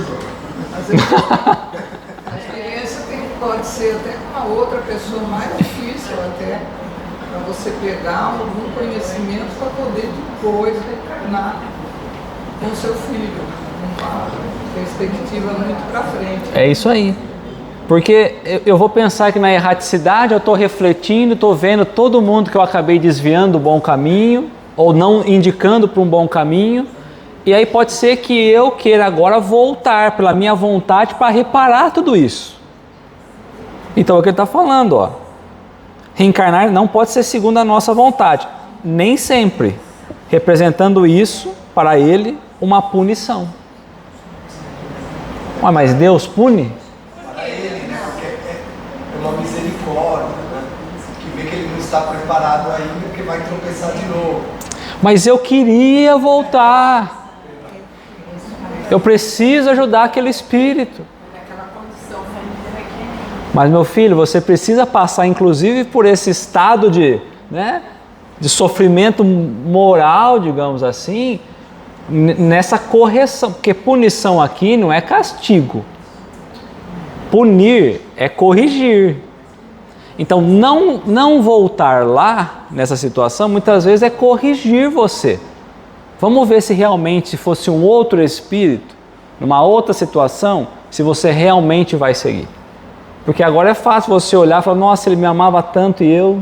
A experiência pode ser até com uma outra pessoa mais difícil até, para você pegar algum conhecimento para poder depois reencarnar com seu filho. Uma perspectiva muito para frente. É isso aí. Porque eu vou pensar que na erraticidade eu estou refletindo, estou vendo todo mundo que eu acabei desviando do bom caminho, ou não indicando para um bom caminho, e aí pode ser que eu queira agora voltar pela minha vontade para reparar tudo isso. Então é o que ele está falando, ó. Reencarnar não pode ser segundo a nossa vontade, nem sempre, representando isso para ele uma punição. Ué, mas Deus pune? Para ele, né? Porque é uma misericórdia, né? Que vê que ele não está preparado ainda, porque vai tropeçar de novo. Mas eu queria voltar. Eu preciso ajudar aquele espírito. Mas meu filho, você precisa passar inclusive por esse estado de sofrimento moral, digamos assim, nessa correção, porque punição aqui não é castigo. Punir é corrigir. Então não voltar lá nessa situação muitas vezes é corrigir você. Vamos ver se realmente, se fosse um outro espírito, numa outra situação, se você realmente vai seguir. Porque agora é fácil você olhar e falar, nossa, ele me amava tanto e eu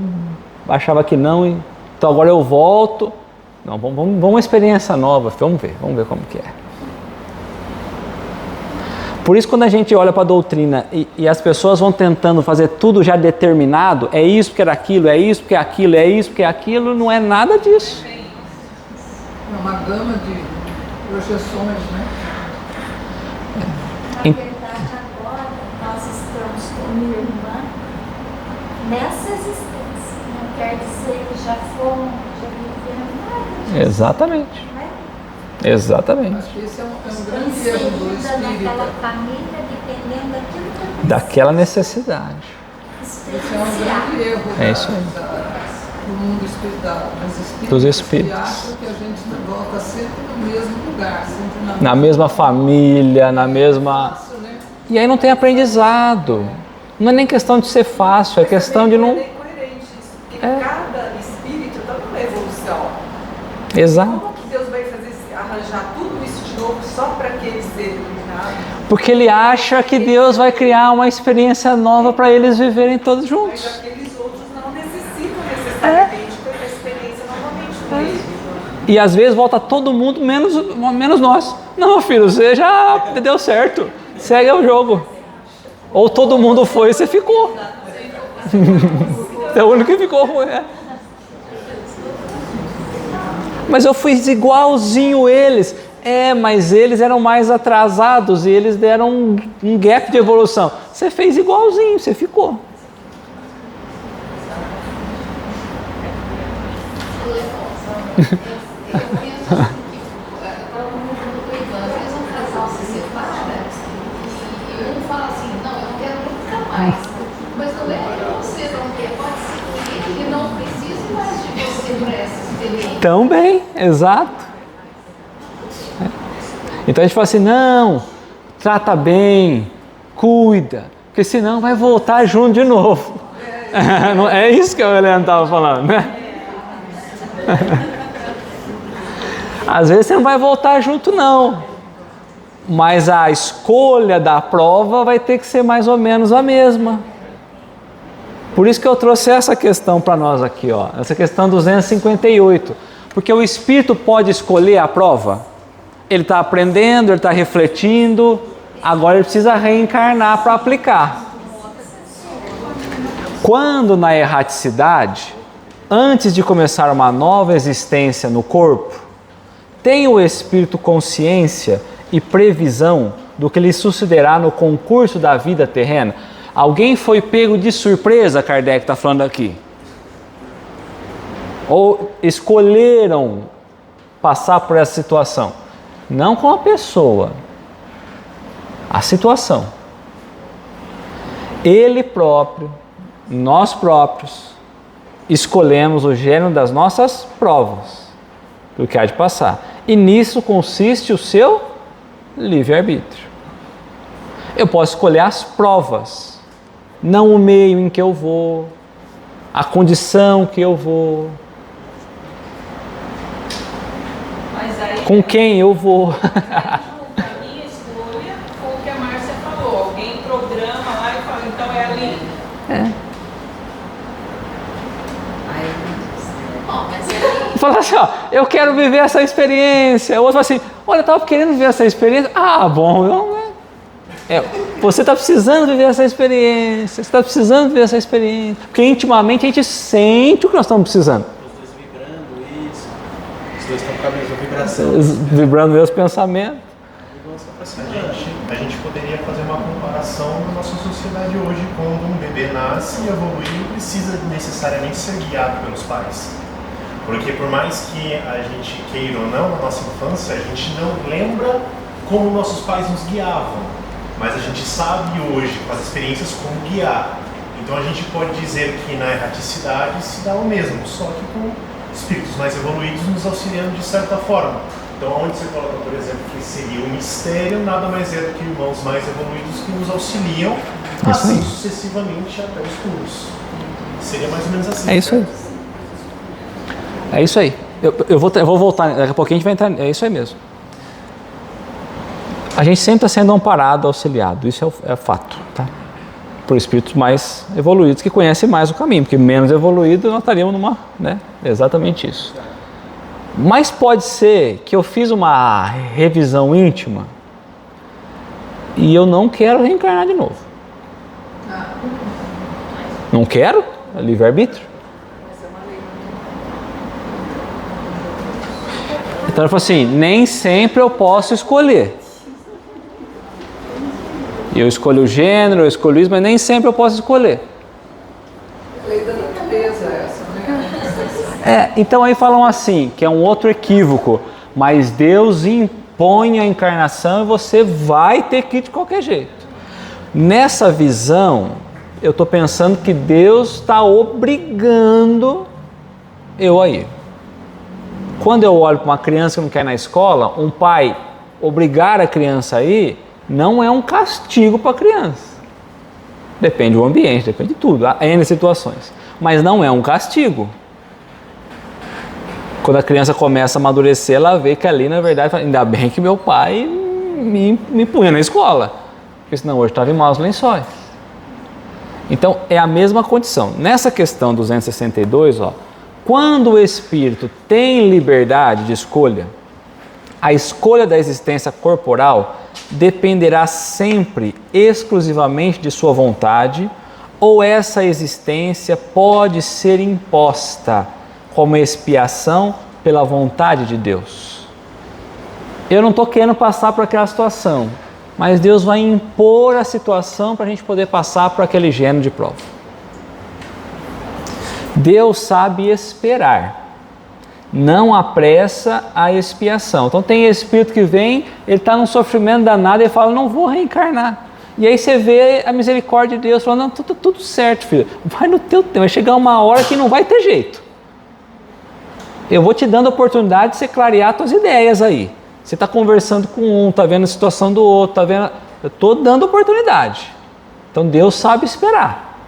achava que não, então agora eu volto. Não, vamos uma experiência nova, vamos ver como que é. Por isso, quando a gente olha para a doutrina e as pessoas vão tentando fazer tudo já determinado, é isso porque era aquilo, é isso porque é aquilo, é isso porque é aquilo, não é nada disso. É uma gama de projeções, né? Na verdade, agora nós estamos com minha irmã nessa existência. Não quer dizer que já fomos, já vivemos nada disso. Exatamente. Né? Exatamente. Acho que esse é um grande erro do Inserida naquela espírita. família, dependendo daquilo que aconteceu. Daquela necessidade. Esse é um grande erro É isso aí. do mundo dos espíritos. Dos espíritos. Que acham que a gente volta sempre no mesmo lugar, sempre Na mesma família, na mesma... fácil, né? E aí não tem aprendizado. Não é nem questão de ser fácil, é questão de não... É incoerente isso, porque cada espírito está numa evolução. Exato. Como que Deus vai arranjar tudo isso de novo só para que eles sejam iluminados? Porque ele acha que Deus vai criar uma experiência nova para eles viverem todos juntos. Mas aqueles outros não necessitam necessariamente ter uma experiência novamente com ele. E às vezes volta todo mundo, menos nós. Não, filho, você já deu certo. Segue o jogo. Ou todo mundo foi e você ficou. É o único que ficou. Mas eu fiz igualzinho eles. Mas eles eram mais atrasados e eles deram um gap de evolução. Você fez igualzinho, você ficou. Mas não é que você não quer, pode ser que ele não precise mais de você para essa experiência. Também, exato. Então a gente fala assim, não, trata bem, cuida, porque senão vai voltar junto de novo. É isso que a Helena estava falando, né? Às vezes você não vai voltar junto não, mas a escolha da prova vai ter que ser mais ou menos a mesma. Por isso que eu trouxe essa questão para nós aqui, ó, essa questão 258, porque o Espírito pode escolher a prova. Ele está aprendendo, ele está refletindo, agora ele precisa reencarnar para aplicar. Quando na erraticidade, antes de começar uma nova existência no corpo, tem o Espírito consciência e previsão do que lhe sucederá no concurso da vida terrena. Alguém foi pego de surpresa, Kardec está falando aqui. Ou escolheram passar por essa situação. Não com a pessoa, a situação. Ele próprio, nós próprios, escolhemos o gênero das nossas provas, do que há de passar. E nisso consiste o seu livre-arbítrio. Eu posso escolher as provas, não o meio em que eu vou, a condição que eu vou, com quem eu vou. A minha escolha foi o que a Márcia falou. Alguém programa lá e fala, então é ali. Fala assim, ó, eu quero viver essa experiência. O outro fala assim, olha, eu estava querendo viver essa experiência. Ah, bom, não é. Você está precisando viver essa experiência. Você está precisando viver essa experiência. Porque intimamente a gente sente o que nós estamos precisando. Os dois vibrando, isso. Os dois estão com a mesma vibração. Vibrando meus pensamentos. A gente poderia fazer uma comparação na nossa sociedade hoje, quando um bebê nasce e evolui, não precisa necessariamente ser guiado pelos pais. Porque por mais que a gente queira ou não, na nossa infância, a gente não lembra como nossos pais nos guiavam. Mas a gente sabe hoje, com as experiências, como guiar. Então a gente pode dizer que na erraticidade se dá o mesmo, só que com espíritos mais evoluídos nos auxiliando de certa forma. Então onde você coloca, por exemplo, que seria o mistério, nada mais é do que irmãos mais evoluídos que nos auxiliam, assim sucessivamente até os puros. Seria mais ou menos assim. É isso aí. É isso aí. Eu vou voltar, daqui a pouquinho a gente vai entrar. É isso aí mesmo. A gente sempre está sendo amparado, auxiliado. Isso é fato, tá? Por espíritos mais evoluídos que conhecem mais o caminho, porque menos evoluído nós estaríamos numa, né? Exatamente isso. Mas pode ser que eu fiz uma revisão íntima e eu não quero reencarnar de novo. Não quero? É livre-arbítrio. Então ele falou assim, nem sempre eu posso escolher. Eu escolho o gênero, eu escolho isso, mas nem sempre eu posso escolher. Lei da natureza essa, né? Então aí falam assim, que é um outro equívoco, mas Deus impõe a encarnação e você vai ter que ir de qualquer jeito. Nessa visão, eu estou pensando que Deus está obrigando eu a ir. Quando eu olho para uma criança que não quer ir na escola, um pai obrigar a criança a ir, não é um castigo para a criança. Depende do ambiente, depende de tudo, há N situações. Mas não é um castigo. Quando a criança começa a amadurecer, ela vê que ali, na verdade, ainda bem que meu pai me punha na escola, porque senão hoje estava em maus lençóis. Então, é a mesma condição. Nessa questão 262, quando o espírito tem liberdade de escolha, a escolha da existência corporal dependerá sempre exclusivamente de sua vontade, ou essa existência pode ser imposta como expiação pela vontade de Deus. Eu não estou querendo passar por aquela situação, mas Deus vai impor a situação para a gente poder passar por aquele gênero de prova. Deus sabe esperar, não apressa a expiação. Então tem espírito que vem, ele está num sofrimento danado e fala, não vou reencarnar. E aí você vê a misericórdia de Deus falando, não, tudo certo, filho, vai no teu tempo, vai chegar uma hora que não vai ter jeito. Eu vou te dando a oportunidade de você clarear as tuas ideias aí. Você está conversando com um, está vendo a situação do outro, está vendo... Eu estou dando oportunidade. Então Deus sabe esperar.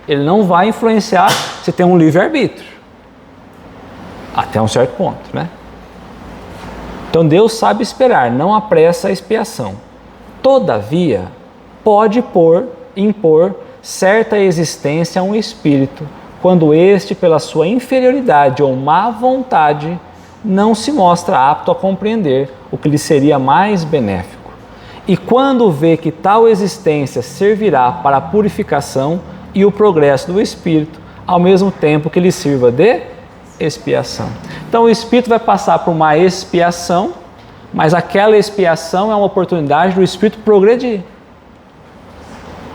Ele não vai influenciar, você tem um livre-arbítrio. Até um certo ponto, né? Então Deus sabe esperar, não apressa a expiação. Todavia, pode impor certa existência a um espírito, quando este, pela sua inferioridade ou má vontade, não se mostra apto a compreender o que lhe seria mais benéfico. E quando vê que tal existência servirá para a purificação e o progresso do espírito, ao mesmo tempo que lhe sirva de expiação. Então o espírito vai passar por uma expiação, mas aquela expiação é uma oportunidade do espírito progredir.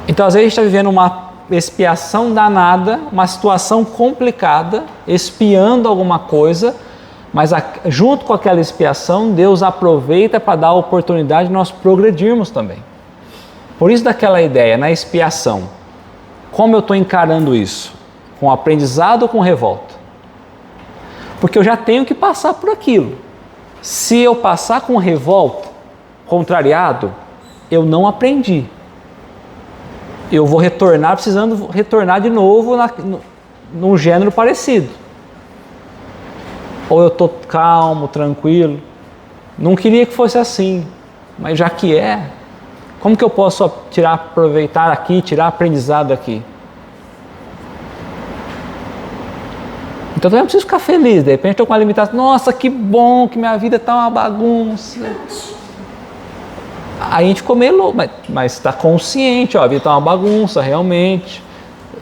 Então às vezes a gente está vivendo uma expiação danada, uma situação complicada, expiando alguma coisa, mas junto com aquela expiação, Deus aproveita para dar a oportunidade de nós progredirmos também. Por isso daquela ideia, na expiação, como eu estou encarando isso? Com aprendizado ou com revolta? Porque eu já tenho que passar por aquilo. Se eu passar com revolta, contrariado, eu não aprendi. Eu vou retornar precisando retornar de novo num gênero parecido. Ou eu estou calmo, tranquilo. Não queria que fosse assim, mas já que é, como que eu posso aproveitar aqui, tirar aprendizado aqui? Então também não preciso ficar feliz, de repente estou com uma limitação, nossa, que bom que minha vida está uma bagunça. Aí a gente ficou meio louco, mas está consciente, a vida está uma bagunça, realmente.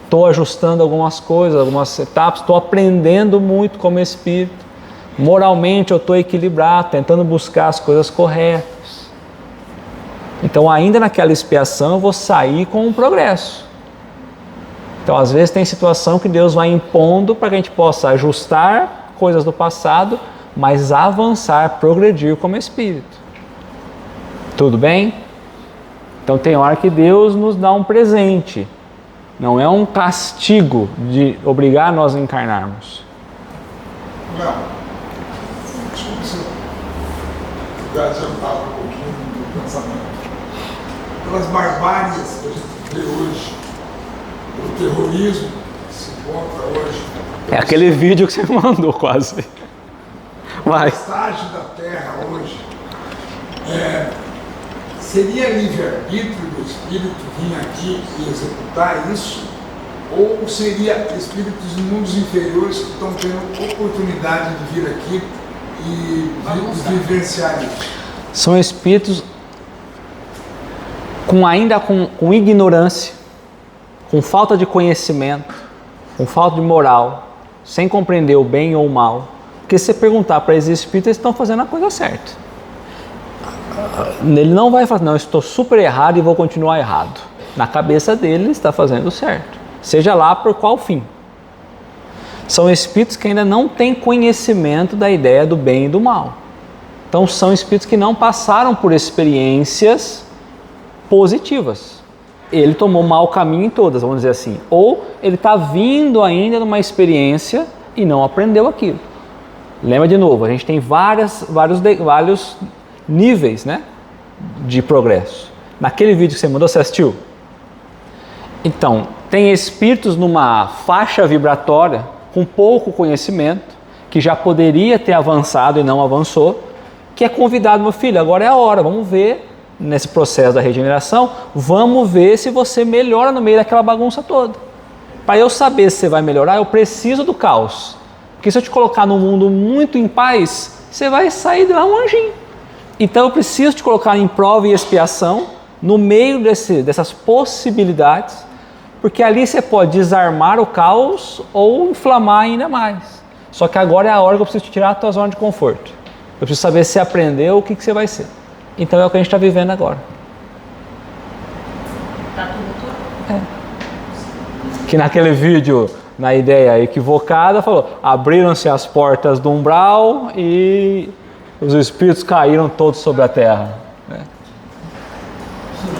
Estou ajustando algumas coisas, algumas etapas, estou aprendendo muito como espírito. Moralmente eu estou equilibrado, tentando buscar as coisas corretas. Então ainda naquela expiação eu vou sair com um progresso. Então às vezes tem situação que Deus vai impondo para que a gente possa ajustar coisas do passado, mas avançar, progredir como espírito. Tudo bem? Então tem hora que Deus nos dá um presente. Não é um castigo de obrigar nós a encarnarmos. Não. Desculpa se eu adiantava um pouquinho do pensamento. Pelas barbáries que a gente vê hoje, pelo terrorismo que se encontra hoje. É aquele vídeo que você mandou quase. Vai. O estágio da Terra hoje seria livre-arbítrio do espírito vir aqui e executar isso? Ou seria espíritos de mundos inferiores que estão tendo oportunidade de vir aqui e vivenciar isso? São espíritos ainda com ignorância, com falta de conhecimento, com falta de moral, sem compreender o bem ou o mal. Porque se você perguntar para esses espíritos, eles estão fazendo a coisa certa. Ele não vai falar, não, eu estou super errado e vou continuar errado. Na cabeça dele, ele está fazendo certo. Seja lá por qual fim. São espíritos que ainda não têm conhecimento da ideia do bem e do mal. Então são espíritos que não passaram por experiências positivas. Ele tomou mau caminho em todas, vamos dizer assim. Ou ele está vindo ainda numa experiência e não aprendeu aquilo. Lembra de novo, a gente tem vários níveis, né, de progresso. Naquele vídeo que você mandou, você assistiu? Então, tem espíritos numa faixa vibratória com pouco conhecimento que já poderia ter avançado e não avançou, que é convidado, meu filho, agora é a hora, vamos ver, nesse processo da regeneração, vamos ver se você melhora no meio daquela bagunça toda. Para eu saber se você vai melhorar, eu preciso do caos. Porque se eu te colocar num mundo muito em paz, você vai sair de lá um anjinho. Então eu preciso te colocar em prova e expiação, no meio dessas possibilidades, porque ali você pode desarmar o caos ou inflamar ainda mais. Só que agora é a hora que eu preciso te tirar da tua zona de conforto. Eu preciso saber se você aprendeu o que você vai ser. Então é o que a gente está vivendo agora. Tá tudo. Que naquele vídeo, na ideia equivocada, falou: abriram-se as portas do umbral e os espíritos caíram todos sobre a terra.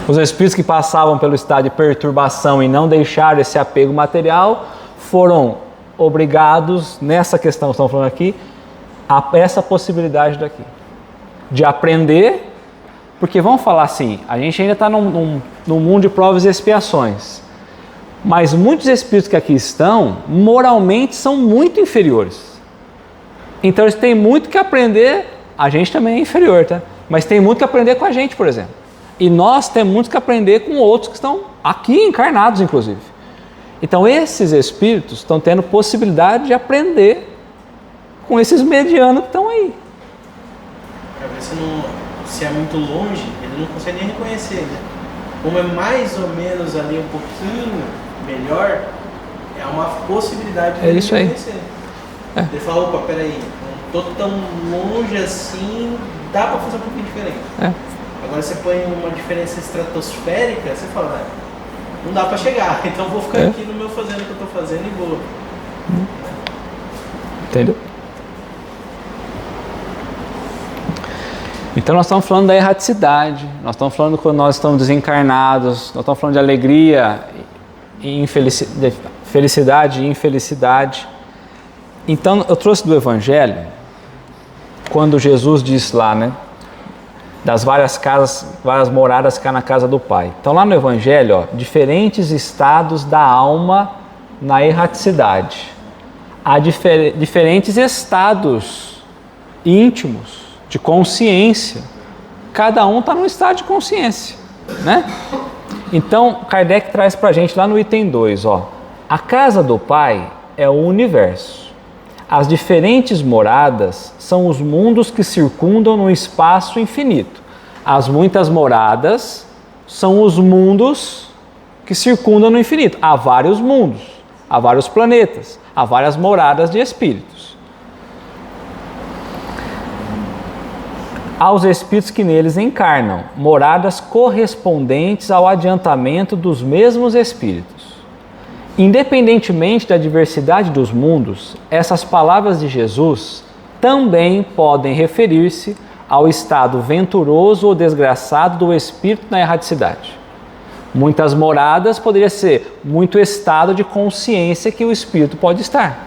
Os espíritos que passavam pelo estado de perturbação e não deixaram esse apego material foram obrigados, nessa questão que estamos falando aqui, a essa possibilidade daqui, de aprender, porque vamos falar assim, a gente ainda está num mundo de provas e expiações, mas muitos espíritos que aqui estão, moralmente, são muito inferiores. Então eles têm muito que aprender, a gente também é inferior, tá? Mas tem muito que aprender com a gente, por exemplo. E nós temos muito que aprender com outros que estão aqui encarnados, inclusive. Então esses espíritos estão tendo possibilidade de aprender com esses medianos que estão aí. Para ver se é muito longe, ele não consegue nem reconhecer, né? Como é mais ou menos ali um pouquinho melhor, é uma possibilidade de isso aí. reconhecer. Ele fala, opa, peraí, não estou tão longe assim, dá para fazer um pouquinho diferente. Agora você põe uma diferença estratosférica, você fala, não dá para chegar, então vou ficar aqui no meu fazendo o que eu estou fazendo e vou. Entendeu? Então nós estamos falando da erraticidade, nós estamos falando quando nós estamos desencarnados, nós estamos falando de alegria e felicidade e infelicidade. Então eu trouxe do Evangelho, quando Jesus disse lá, né, das várias casas, várias moradas que há na casa do Pai. Então lá no Evangelho, ó, diferentes estados da alma na erraticidade. Há diferentes estados íntimos de consciência. Cada um está num estado de consciência, né? Então Kardec traz para a gente lá no item 2, ó, a casa do Pai é o universo. As diferentes moradas são os mundos que circundam no espaço infinito. As muitas moradas são os mundos que circundam no infinito. Há vários mundos, há vários planetas, há várias moradas de espíritos. Há os espíritos que neles encarnam, moradas correspondentes ao adiantamento dos mesmos espíritos. Independentemente da diversidade dos mundos, essas palavras de Jesus também podem referir-se ao estado venturoso ou desgraçado do espírito na erraticidade. Muitas moradas poderia ser muito estado de consciência que o espírito pode estar.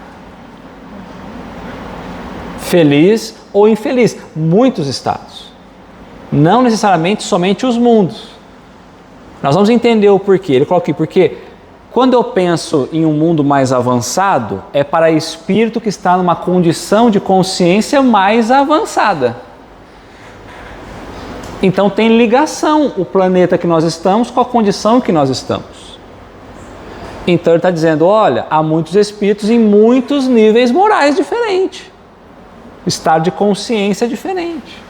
Feliz ou infeliz, muitos estados. Não necessariamente somente os mundos. Nós vamos entender o porquê. Ele coloca aqui, porque quando eu penso em um mundo mais avançado, é para espírito que está numa condição de consciência mais avançada. Então tem ligação o planeta que nós estamos com a condição que nós estamos. Então ele está dizendo, olha, há muitos espíritos em muitos níveis morais diferentes. Estado de consciência diferente.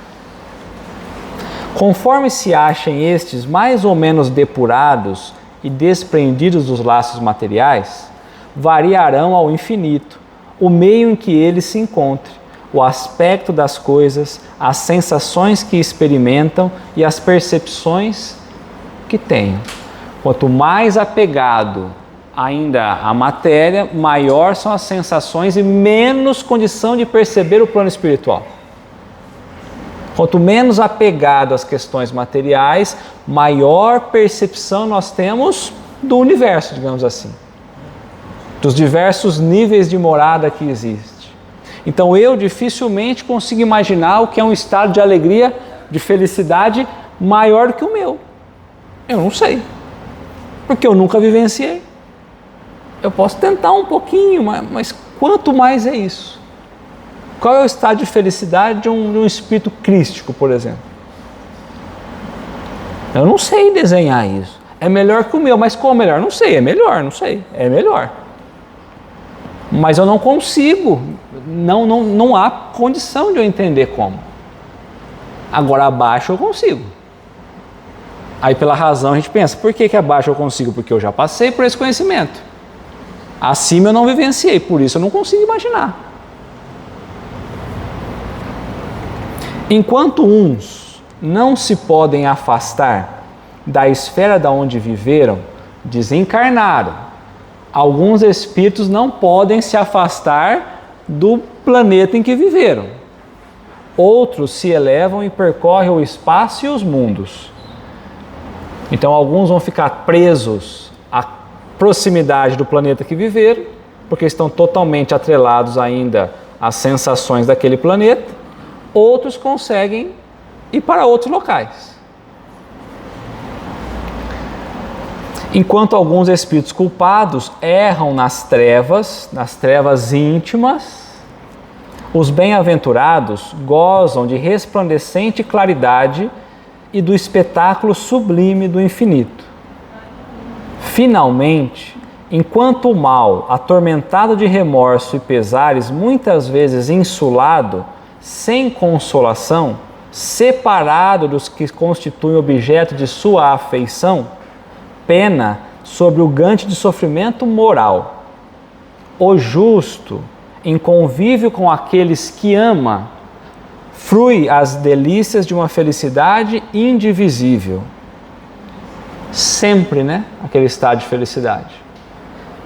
Conforme se achem estes mais ou menos depurados e desprendidos dos laços materiais, variarão ao infinito o meio em que ele se encontre, o aspecto das coisas, as sensações que experimentam e as percepções que tenham. Quanto mais apegado ainda à matéria, maior são as sensações e menos condição de perceber o plano espiritual. Quanto menos apegado às questões materiais, maior percepção nós temos do universo, digamos assim. Dos diversos níveis de morada que existe. Então eu dificilmente consigo imaginar o que é um estado de alegria, de felicidade maior do que o meu. Eu não sei. Porque eu nunca vivenciei. Eu posso tentar um pouquinho, mas quanto mais é isso? Qual é o estado de felicidade de um espírito crístico, por exemplo? Eu não sei desenhar isso. É melhor que o meu, mas qual é melhor? Não sei, é melhor, não sei, é melhor. Mas eu não consigo, não há condição de eu entender como. Agora abaixo eu consigo. Aí pela razão a gente pensa, por que abaixo eu consigo? Porque eu já passei por esse conhecimento. Acima eu não vivenciei, por isso eu não consigo imaginar. Enquanto uns não se podem afastar da esfera da onde viveram, desencarnaram, alguns espíritos não podem se afastar do planeta em que viveram. Outros se elevam e percorrem o espaço e os mundos. Então alguns vão ficar presos à proximidade do planeta que viveram, porque estão totalmente atrelados ainda às sensações daquele planeta. Outros conseguem ir para outros locais. Enquanto alguns espíritos culpados erram nas trevas íntimas, os bem-aventurados gozam de resplandecente claridade e do espetáculo sublime do infinito. Finalmente, enquanto o mal, atormentado de remorso e pesares, muitas vezes insulado, sem consolação, separado dos que constituem objeto de sua afeição, pena sobre o gante de sofrimento moral. O justo, em convívio com aqueles que ama, frui as delícias de uma felicidade indivisível. Sempre, né? Aquele estado de felicidade.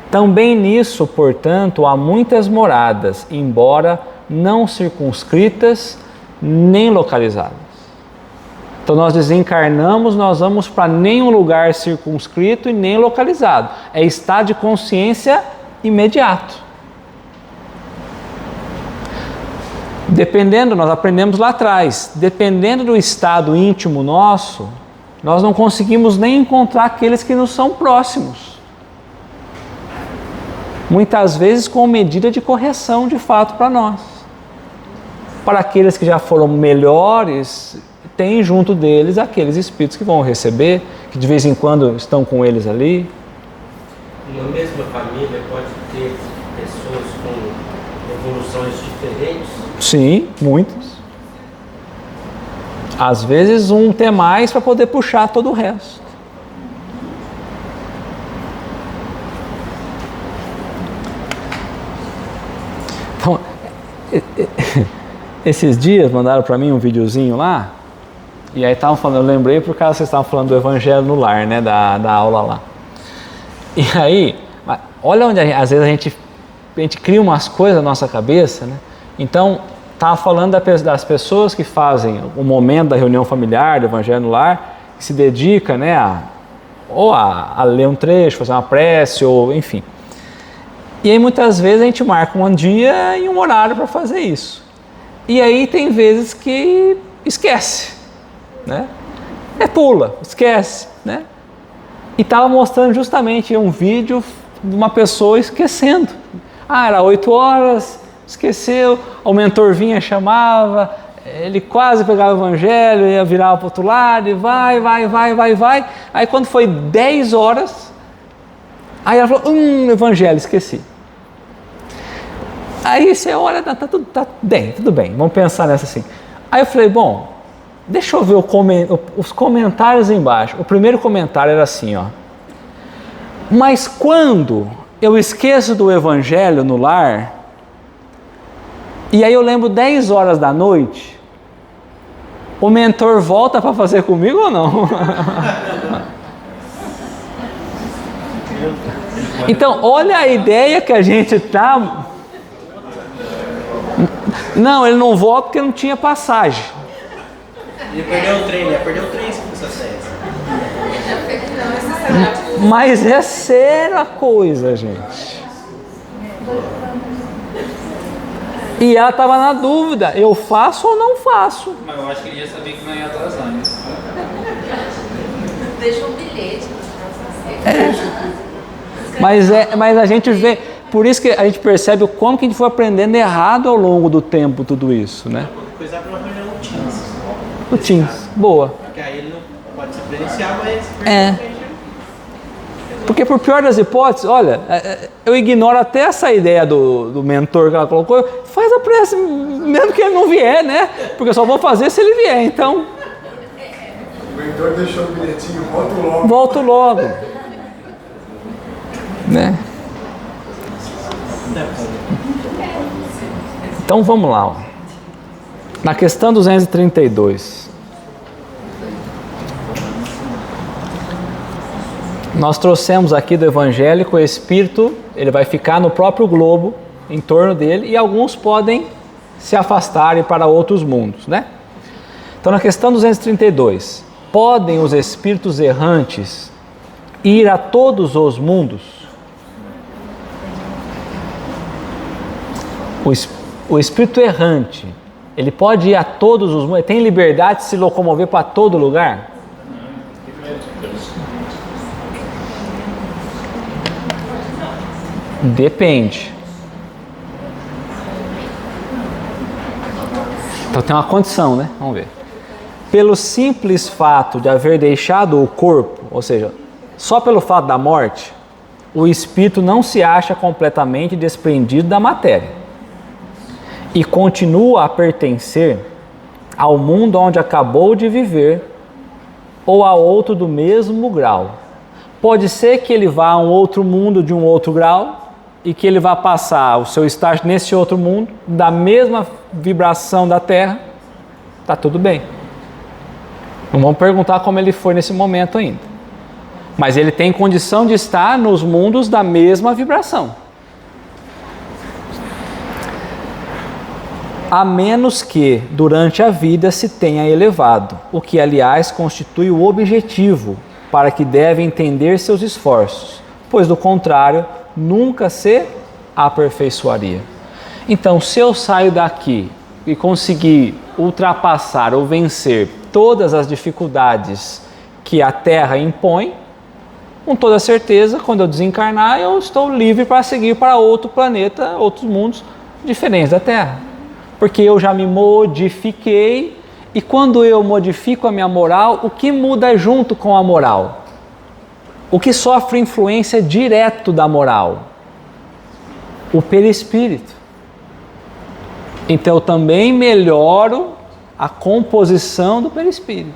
Também nisso, portanto, há muitas moradas, embora não circunscritas nem localizadas. Então nós desencarnamos, nós vamos para nenhum lugar circunscrito e nem localizado. É estado de consciência imediato. Dependendo, nós aprendemos lá atrás, dependendo do estado íntimo nosso, nós não conseguimos nem encontrar aqueles que nos são próximos. Muitas vezes com medida de correção de fato para nós. Para aqueles que já foram melhores, tem junto deles aqueles espíritos que vão receber, que de vez em quando estão com eles ali. Uma mesma família pode ter pessoas com evoluções diferentes? Sim, muitas. Às vezes um tem mais para poder puxar todo o resto. Então, esses dias mandaram para mim um videozinho lá, e aí estavam falando, eu lembrei por causa que vocês estavam falando do Evangelho no Lar, né, da aula lá. E aí, olha onde às vezes a gente cria umas coisas na nossa cabeça, né? Então, estava falando das pessoas que fazem o momento da reunião familiar, do Evangelho no Lar, que se dedica, né, a ler um trecho, fazer uma prece, ou enfim. E aí muitas vezes a gente marca um dia e um horário para fazer isso. E aí tem vezes que esquece, né? Pula, esquece, né? E estava mostrando justamente um vídeo de uma pessoa esquecendo. Era 8 horas, esqueceu, o mentor vinha, chamava, ele quase pegava o Evangelho, ia virar para o outro lado, e vai. Aí quando foi 10 horas, aí ela falou, Evangelho, esqueci. Aí você olha, tá bem, tudo bem, vamos pensar nessa assim. Aí eu falei, bom, deixa eu ver os comentários embaixo. O primeiro comentário era assim, ó. Mas quando eu esqueço do Evangelho no lar, e aí eu lembro 10 horas da noite, o mentor volta para fazer comigo ou não? Então, olha a ideia que a gente está... Não, ele não volta porque não tinha passagem. Ele perdeu o trem, se fosse essa. Mas é séria a coisa, gente. E ela estava na dúvida, eu faço ou não faço? Mas eu acho que ele ia saber que não ia atrasar, né? Deixa um bilhete. Mas a gente vê, Por isso que a gente percebe o como que a gente foi aprendendo errado ao longo do tempo tudo isso, né? Qualquer coisa é para uma reunião no Teams. O Teams, boa. Porque aí ele não pode se presenciar, mas... Porque por pior das hipóteses, olha, eu ignoro até essa ideia do mentor que ela colocou, faz a prece mesmo que ele não vier, né? Porque eu só vou fazer se ele vier, então... O mentor deixou o bilhetinho, volto logo. Volto logo. Né? Então vamos lá. Ó. Na questão 232. Nós trouxemos aqui do evangélico o espírito, ele vai ficar no próprio globo, em torno dele, e alguns podem se afastar e ir para outros mundos, né? Então na questão 232, podem os espíritos errantes ir a todos os mundos? O espírito errante, ele pode ir a todos os mundos? Ele tem liberdade de se locomover para todo lugar? Depende. Então tem uma condição, né? Vamos ver. Pelo simples fato de haver deixado o corpo, ou seja, só pelo fato da morte, o espírito não se acha completamente desprendido da matéria e continua a pertencer ao mundo onde acabou de viver ou a outro do mesmo grau. Pode ser que ele vá a um outro mundo de um outro grau e que ele vá passar o seu estágio nesse outro mundo, da mesma vibração da Terra, está tudo bem. Não vamos perguntar como ele foi nesse momento ainda. Mas ele tem condição de estar nos mundos da mesma vibração. A menos que, durante a vida, se tenha elevado, o que, aliás, constitui o objetivo para que deve entender seus esforços, pois, do contrário, nunca se aperfeiçoaria. Então, se eu saio daqui e conseguir ultrapassar ou vencer todas as dificuldades que a Terra impõe, com toda certeza, quando eu desencarnar, eu estou livre para seguir para outro planeta, outros mundos diferentes da Terra. Porque eu já me modifiquei, e quando eu modifico a minha moral, o que muda junto com a moral? O que sofre influência direto da moral? O perispírito. Então eu também melhoro a composição do perispírito.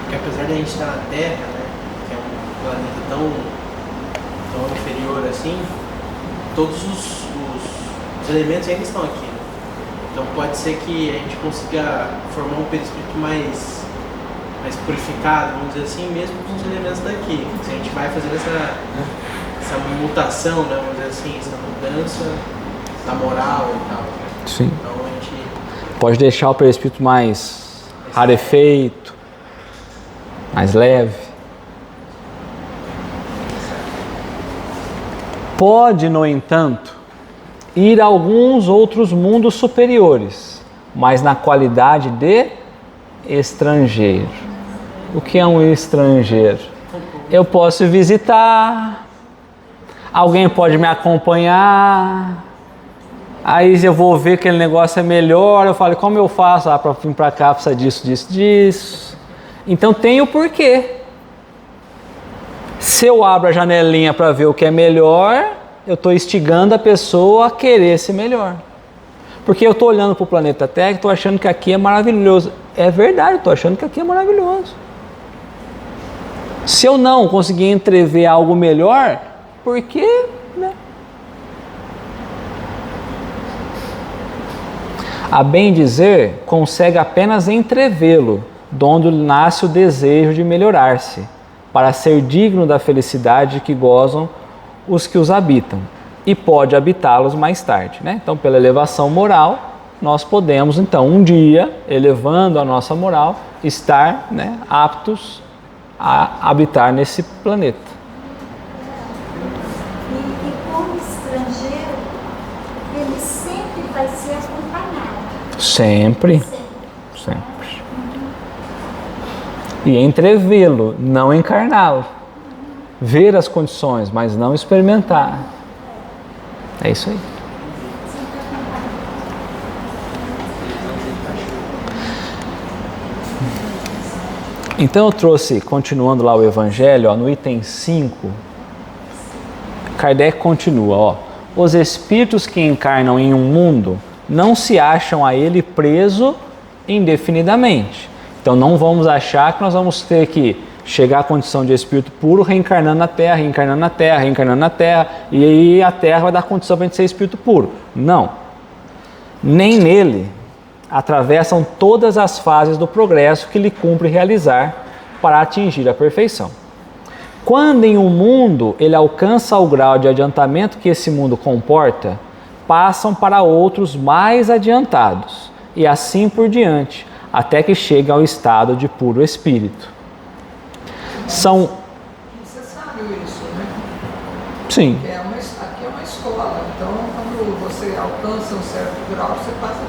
Porque apesar de a gente estar na Terra, né, que é um planeta tão inferior assim, todos os elementos ainda estão aqui. Né? Então pode ser que a gente consiga formar um perispírito mais purificado, vamos dizer assim, mesmo com os elementos daqui. Se a gente vai fazendo essa mutação, né, vamos dizer assim, essa mudança da moral e tal. Sim. Então a gente pode deixar o perispírito mais rarefeito, mais leve. Pode, no entanto, ir a alguns outros mundos superiores, mas na qualidade de estrangeiro. O que é um estrangeiro? Eu posso visitar, alguém pode me acompanhar, aí eu vou ver que aquele negócio é melhor, eu falo, como eu faço? Para vir para cá precisa disso. Então tem o porquê. Se eu abro a janelinha para ver o que é melhor, eu estou instigando a pessoa a querer ser melhor. Porque eu estou olhando para o planeta Terra e estou achando que aqui é maravilhoso. É verdade, eu estou achando que aqui é maravilhoso. Se eu não conseguir entrever algo melhor, por quê? Né? A bem dizer, consegue apenas entrevê-lo, donde nasce o desejo de melhorar-se, para ser digno da felicidade que gozam os que os habitam, e pode habitá-los mais tarde. Né? Então, pela elevação moral, nós podemos, então, um dia, elevando a nossa moral, estar, né, aptos a habitar nesse planeta. E como estrangeiro, ele sempre vai ser acompanhado. Sempre. E entrevê-lo, não encarná-lo. ver as condições, mas não experimentar. É isso aí. Então eu trouxe, continuando lá o Evangelho, ó, no item 5, Kardec continua, ó, os espíritos que encarnam em um mundo não se acham a ele preso indefinidamente. Então não vamos achar que nós vamos ter que chegar à condição de espírito puro reencarnando na Terra, reencarnando na Terra, reencarnando na Terra, e aí a Terra vai dar condição para a gente ser espírito puro. Não. Nem nele atravessam todas as fases do progresso que lhe cumpre realizar para atingir a perfeição. Quando em um mundo ele alcança o grau de adiantamento que esse mundo comporta, passam para outros mais adiantados, e assim por diante, até que chega ao estado de puro espírito. São... necessário isso, né? Sim. Aqui é uma escola, então quando você alcança um certo grau, você passa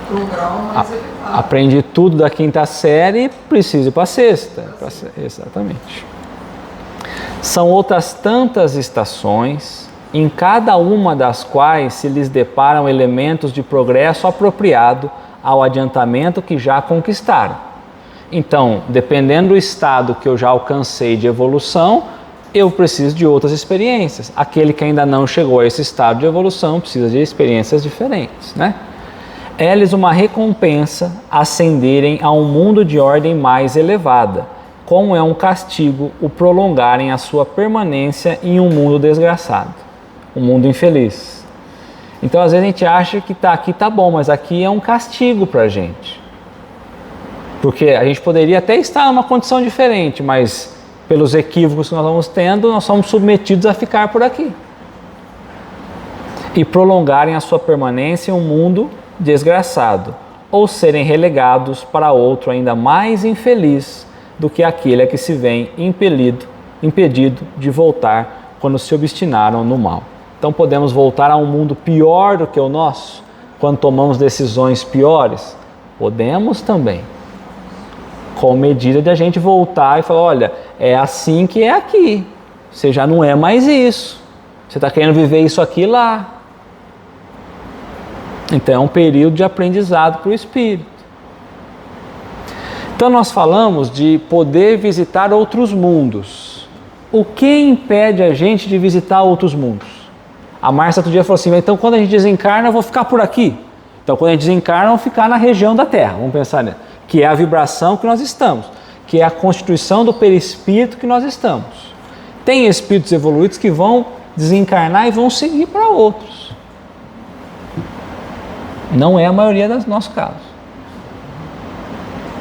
para um grau mais elevado. Aprendi tudo da 5ª série, preciso ir para a 6ª. Exatamente. São outras tantas estações, em cada uma das quais se lhes deparam elementos de progresso apropriado ao adiantamento que já conquistaram. Então, dependendo do estado que eu já alcancei de evolução, eu preciso de outras experiências. Aquele que ainda não chegou a esse estado de evolução precisa de experiências diferentes, né? É-lhes uma recompensa ascenderem a um mundo de ordem mais elevada, como é um castigo o prolongarem a sua permanência em um mundo desgraçado, um mundo infeliz. Então, às vezes a gente acha que aqui tá bom, mas aqui é um castigo para a gente. Porque a gente poderia até estar numa condição diferente, mas pelos equívocos que nós vamos tendo, nós somos submetidos a ficar por aqui. E prolongarem a sua permanência em um mundo desgraçado, ou serem relegados para outro ainda mais infeliz do que aquele a que se vem impedido de voltar quando se obstinaram no mal. Então podemos voltar a um mundo pior do que o nosso, quando tomamos decisões piores? Podemos também, com medida de a gente voltar e falar, olha, é assim que é aqui, você já não é mais isso, você está querendo viver isso aqui lá. Então é um período de aprendizado para o espírito. Então nós falamos de poder visitar outros mundos. O que impede a gente de visitar outros mundos? A Márcia outro dia falou assim, então quando a gente desencarna eu vou ficar por aqui. Então quando a gente desencarna vamos ficar na região da Terra, vamos pensar nisso, que é a vibração que nós estamos, que é a constituição do perispírito que nós estamos. Tem espíritos evoluídos que vão desencarnar e vão seguir para outros. Não é a maioria dos nossos casos.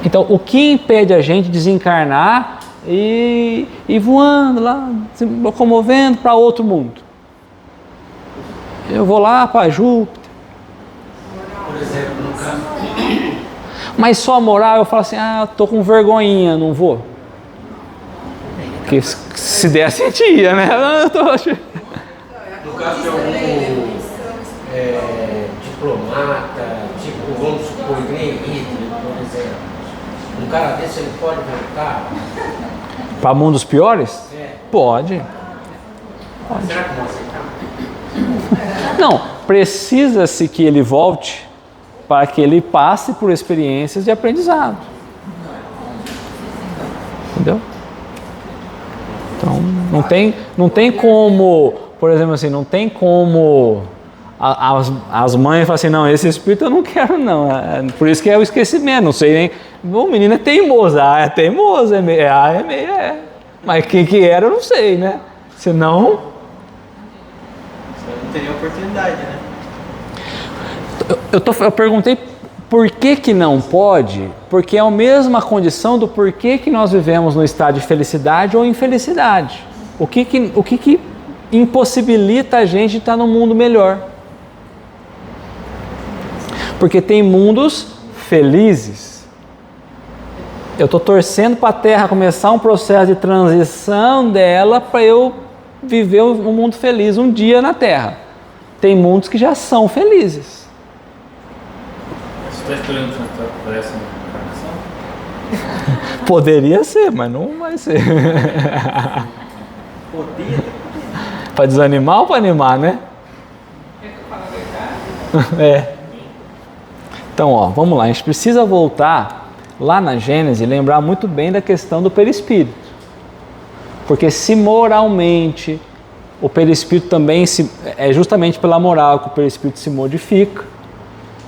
Então, o que impede a gente de desencarnar e voando lá, se locomovendo para outro mundo? Eu vou lá para Júpiter. Por exemplo, no caso... Mas só a moral, eu falo assim, eu tô com vergonhinha, não vou. Porque se desse a gente ia, né? No caso de algum diplomata, tipo, vamos supor, Hitler, por exemplo, um cara desse ele pode voltar? Para mundos piores? Pode. Será que não aceitamos? Não, precisa-se que ele volte para que ele passe por experiências de aprendizado. Entendeu? Então, não tem como, por exemplo assim, não tem como as mães falam assim, não, esse espírito eu não quero não, por isso que é o esquecimento, não sei nem, o menino é teimoso, é teimoso, mas quem que era eu não sei, né? Senão... Você não teria oportunidade, né? Eu perguntei por que não pode, porque é a mesma condição do porquê que nós vivemos no estado de felicidade ou infelicidade. O que impossibilita a gente de estar num mundo melhor? Porque tem mundos felizes. Eu estou torcendo para a Terra começar um processo de transição dela para eu viver um mundo feliz um dia na Terra. Tem mundos que já são felizes. Você está esperando para essa encarnação? Poderia ser, mas não vai ser. Poder? Para desanimar ou para animar, né? É. Então, ó, vamos lá. A gente precisa voltar lá na Gênesis e lembrar muito bem da questão do perispírito. Porque se moralmente o perispírito também é justamente pela moral que o perispírito se modifica,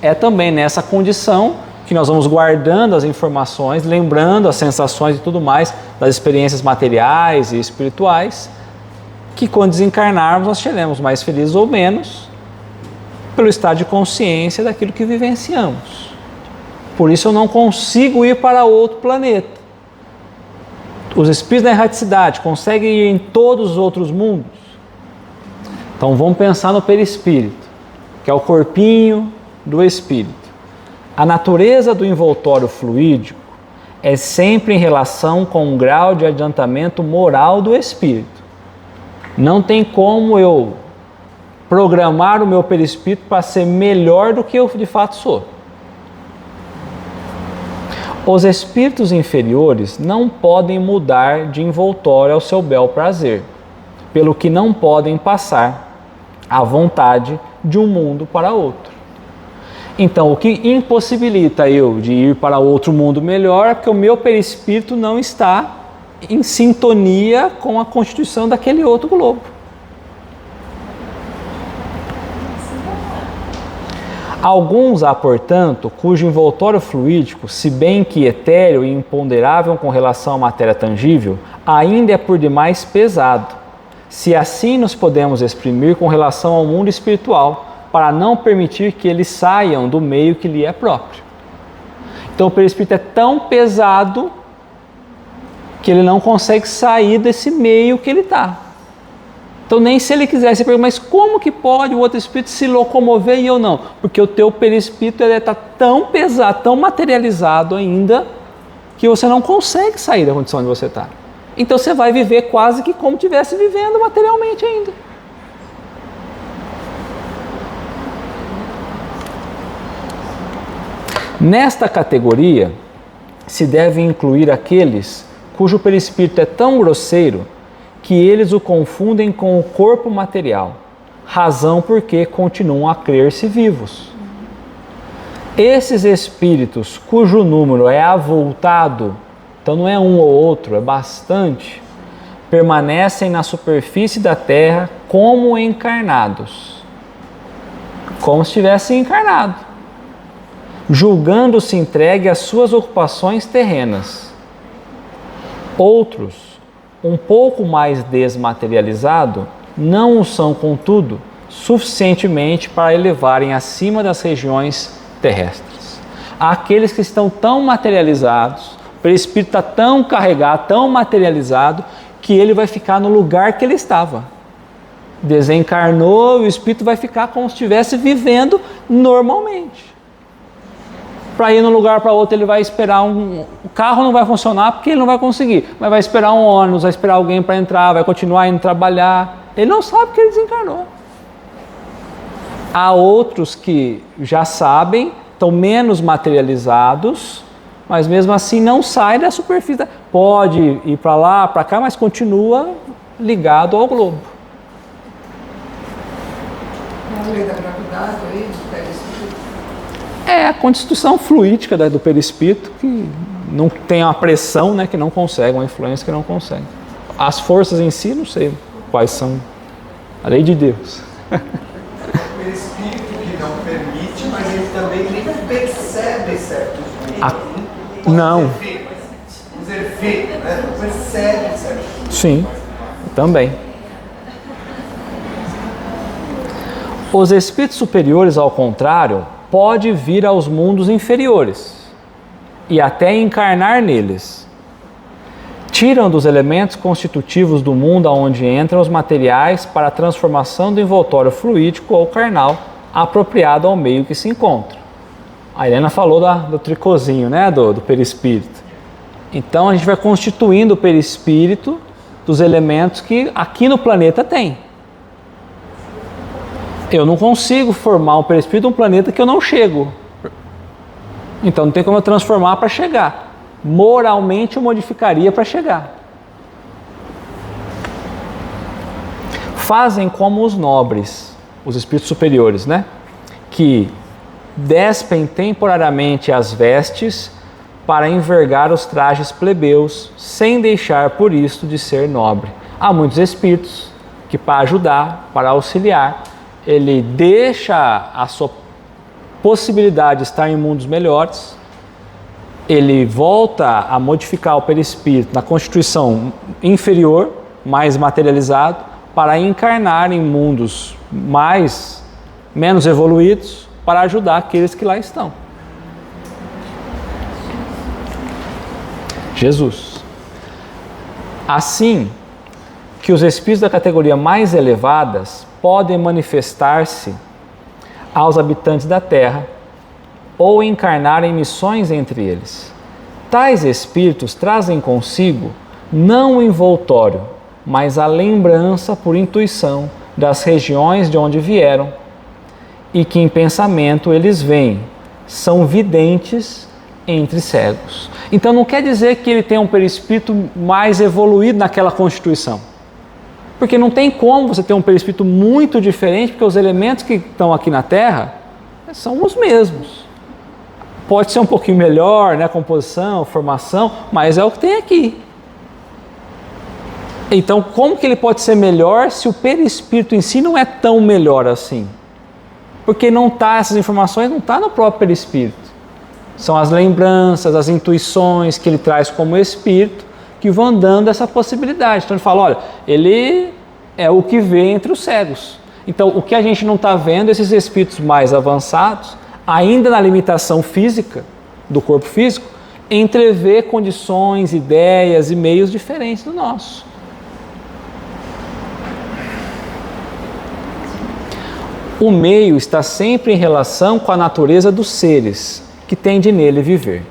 é também nessa condição que nós vamos guardando as informações, lembrando as sensações e tudo mais das experiências materiais e espirituais, que quando desencarnarmos nós seremos mais felizes ou menos pelo estado de consciência daquilo que vivenciamos. Por isso eu não consigo ir para outro planeta. Os espíritos da erraticidade conseguem ir em todos os outros mundos? Então vamos pensar no perispírito, que é o corpinho do espírito. A natureza do envoltório fluídico é sempre em relação com o grau de adiantamento moral do espírito. Não tem como eu programar o meu perispírito para ser melhor do que eu de fato sou. Os espíritos inferiores não podem mudar de envoltório ao seu bel prazer, pelo que não podem passar à vontade de um mundo para outro. Então, o que impossibilita eu de ir para outro mundo melhor é porque o meu perispírito não está em sintonia com a constituição daquele outro globo. Alguns há, portanto, cujo envoltório fluídico, se bem que etéreo e imponderável com relação à matéria tangível, ainda é por demais pesado, se assim nos podemos exprimir com relação ao mundo espiritual, para não permitir que eles saiam do meio que lhe é próprio. Então o perispírito é tão pesado que ele não consegue sair desse meio que ele está. Então nem se ele quiser, você pergunta, mas como que pode o outro espírito se locomover e eu não? Porque o teu perispírito está tão pesado, tão materializado ainda, que você não consegue sair da condição onde você está. Então você vai viver quase que como estivesse vivendo materialmente ainda. Nesta categoria se deve incluir aqueles cujo perispírito é tão grosseiro que eles o confundem com o corpo material, razão porque continuam a crer-se vivos. Esses espíritos cujo número é avultado, então não é um ou outro, é bastante, permanecem na superfície da Terra como encarnados, como se estivessem encarnado, julgando-se entregue às suas ocupações terrenas. Outros, um pouco mais desmaterializado, não o são, contudo, suficientemente para elevarem acima das regiões terrestres. Há aqueles que estão tão materializados, o perispírito está tão carregado, tão materializado, que ele vai ficar no lugar que ele estava. Desencarnou, o espírito vai ficar como se estivesse vivendo normalmente. Para ir de um lugar para outro, ele vai esperar o carro não vai funcionar porque ele não vai conseguir, mas vai esperar um ônibus, vai esperar alguém para entrar, vai continuar indo trabalhar. Ele não sabe que ele desencarnou. Há outros que já sabem, estão menos materializados, mas mesmo assim não sai da superfície. Pode ir para lá, para cá, mas continua ligado ao globo. É a lei da gravidade aí, do perispírito. É a constituição fluídica do perispírito, que não tem uma pressão, né, que não consegue, uma influência que não consegue. As forças em si, não sei quais são. A lei de Deus. O perispírito que não permite, mas ele também percebe certos mundos. Não. Os efeitos, né? Não percebe certos mundos. Sim, também. Os espíritos superiores, ao contrário, pode vir aos mundos inferiores e até encarnar neles. Tiram dos elementos constitutivos do mundo aonde entram os materiais para a transformação do envoltório fluídico ou carnal apropriado ao meio que se encontra. A Helena falou do tricôzinho, né, do perispírito. Então a gente vai constituindo o perispírito dos elementos que aqui no planeta tem. Eu não consigo formar um perispírito de um planeta que eu não chego. Então não tem como eu transformar para chegar. moralmente o modificaria para chegar. Fazem como os nobres, os espíritos superiores, né? Que despem temporariamente as vestes para envergar os trajes plebeus, sem deixar por isso de ser nobre. Há muitos espíritos que, para ajudar, para auxiliar, ele deixa a sua possibilidade de estar em mundos melhores, ele volta a modificar o perispírito na constituição inferior, mais materializado, para encarnar em mundos menos evoluídos, para ajudar aqueles que lá estão. Jesus. Assim que os espíritos da categoria mais elevadas podem manifestar-se aos habitantes da Terra ou encarnar em missões entre eles. Tais espíritos trazem consigo não o envoltório, mas a lembrança por intuição das regiões de onde vieram e que em pensamento eles veem, são videntes entre cegos. Então não quer dizer que ele tem um perispírito mais evoluído naquela constituição. Porque não tem como você ter um perispírito muito diferente, porque os elementos que estão aqui na Terra são os mesmos. Pode ser um pouquinho melhor, né, composição, formação, mas é o que tem aqui. Então, como que ele pode ser melhor se o perispírito em si não é tão melhor assim? Porque essas informações não estão no próprio perispírito. São as lembranças, as intuições que ele traz como espírito, que vão dando essa possibilidade. Então ele fala, olha, ele é o que vê entre os cegos. Então o que a gente não está vendo, esses espíritos mais avançados, ainda na limitação física, do corpo físico, entrevê condições, ideias e meios diferentes do nosso. O meio está sempre em relação com a natureza dos seres que tende nele viver.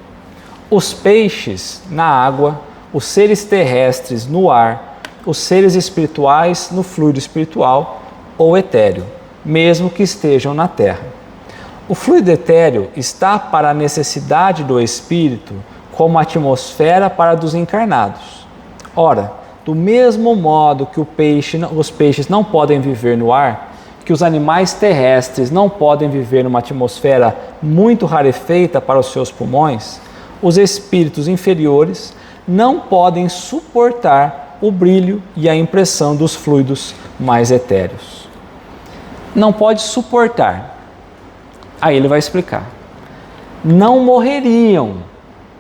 Os peixes na água, os seres terrestres no ar, os seres espirituais no fluido espiritual ou etéreo, mesmo que estejam na terra. O fluido etéreo está para a necessidade do espírito como atmosfera para dos encarnados. Ora, do mesmo modo que os peixes não podem viver no ar, que os animais terrestres não podem viver numa atmosfera muito rarefeita para os seus pulmões, os espíritos inferiores não podem suportar o brilho e a impressão dos fluidos mais etéreos. Não pode suportar. Aí ele vai explicar. Não morreriam,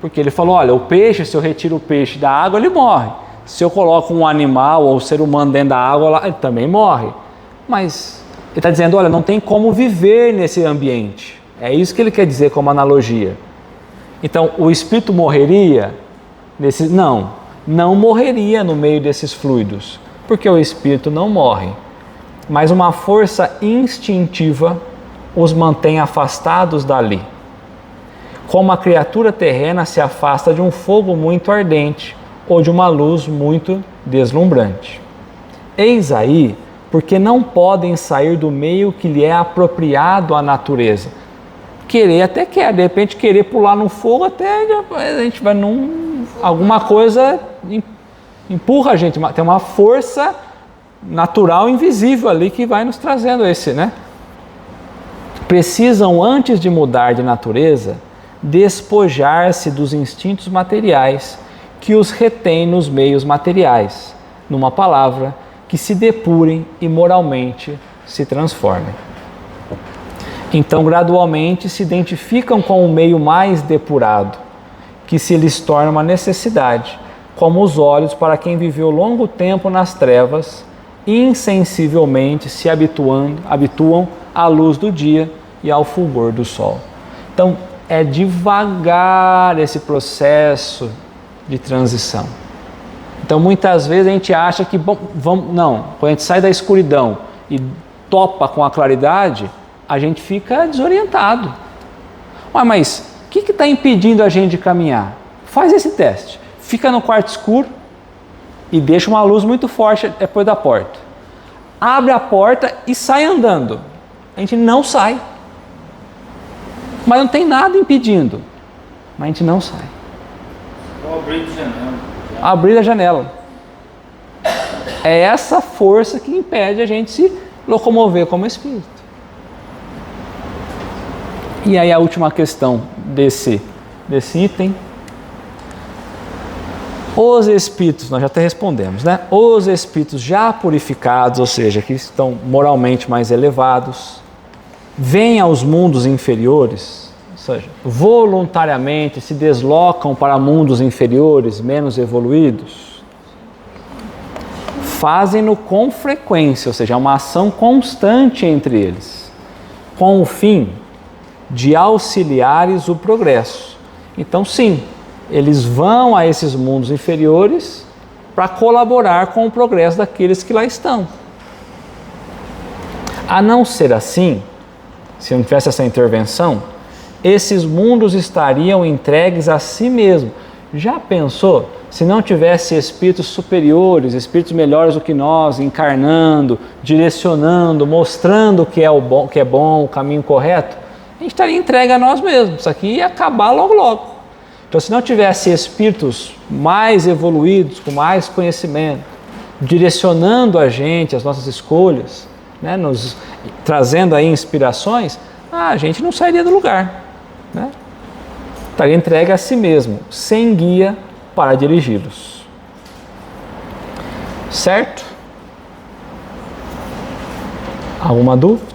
porque ele falou, olha, o peixe, se eu retiro o peixe da água, ele morre. Se eu coloco um animal ou um ser humano dentro da água, ele também morre. Mas ele está dizendo, olha, não tem como viver nesse ambiente. É isso que ele quer dizer como analogia. Então, o espírito morreria? Não morreria no meio desses fluidos, porque o espírito não morre. Mas uma força instintiva os mantém afastados dali. Como a criatura terrena se afasta de um fogo muito ardente ou de uma luz muito deslumbrante. Eis aí porque não podem sair do meio que lhe é apropriado à natureza. Querer até quer, de repente querer pular no fogo, até a gente vai alguma coisa empurra a gente, tem uma força natural invisível ali que vai nos trazendo né? Precisam, antes de mudar de natureza, despojar-se dos instintos materiais que os retêm nos meios materiais. Numa palavra, que se depurem e moralmente se transformem. Então, gradualmente, se identificam com o meio mais depurado, que se lhes torna uma necessidade, como os olhos para quem viveu longo tempo nas trevas, insensivelmente se habituam à luz do dia e ao fulgor do sol. Então, é devagar esse processo de transição. Então, muitas vezes a gente acha que, quando a gente sai da escuridão e topa com a claridade, a gente fica desorientado. Mas o que está impedindo a gente de caminhar? Faz esse teste. Fica no quarto escuro e deixa uma luz muito forte depois da porta. Abre a porta e sai andando. A gente não sai. Mas não tem nada impedindo. Mas a gente não sai. Ou abrir de janela. Abrir a janela. É essa força que impede a gente se locomover como espírito. E aí a última questão desse item. Os espíritos, nós já até respondemos, né? Os espíritos já purificados, ou seja, que estão moralmente mais elevados, vêm aos mundos inferiores, ou seja, voluntariamente se deslocam para mundos inferiores, menos evoluídos, fazem-no com frequência, ou seja, é uma ação constante entre eles, com o fim de auxiliares o progresso. Então, sim, eles vão a esses mundos inferiores para colaborar com o progresso daqueles que lá estão. A não ser assim, se não tivesse essa intervenção, esses mundos estariam entregues a si mesmo. Já pensou se não tivesse espíritos superiores, espíritos melhores do que nós, encarnando, direcionando, mostrando o que é bom, o caminho correto? A gente estaria entregue a nós mesmos. Isso aqui ia acabar logo logo. Então, se não tivesse espíritos mais evoluídos, com mais conhecimento, direcionando a gente, as nossas escolhas, né, nos trazendo aí inspirações, a gente não sairia do lugar, né? Estaria entregue a si mesmo, sem guia para dirigi-los. Certo? Alguma dúvida?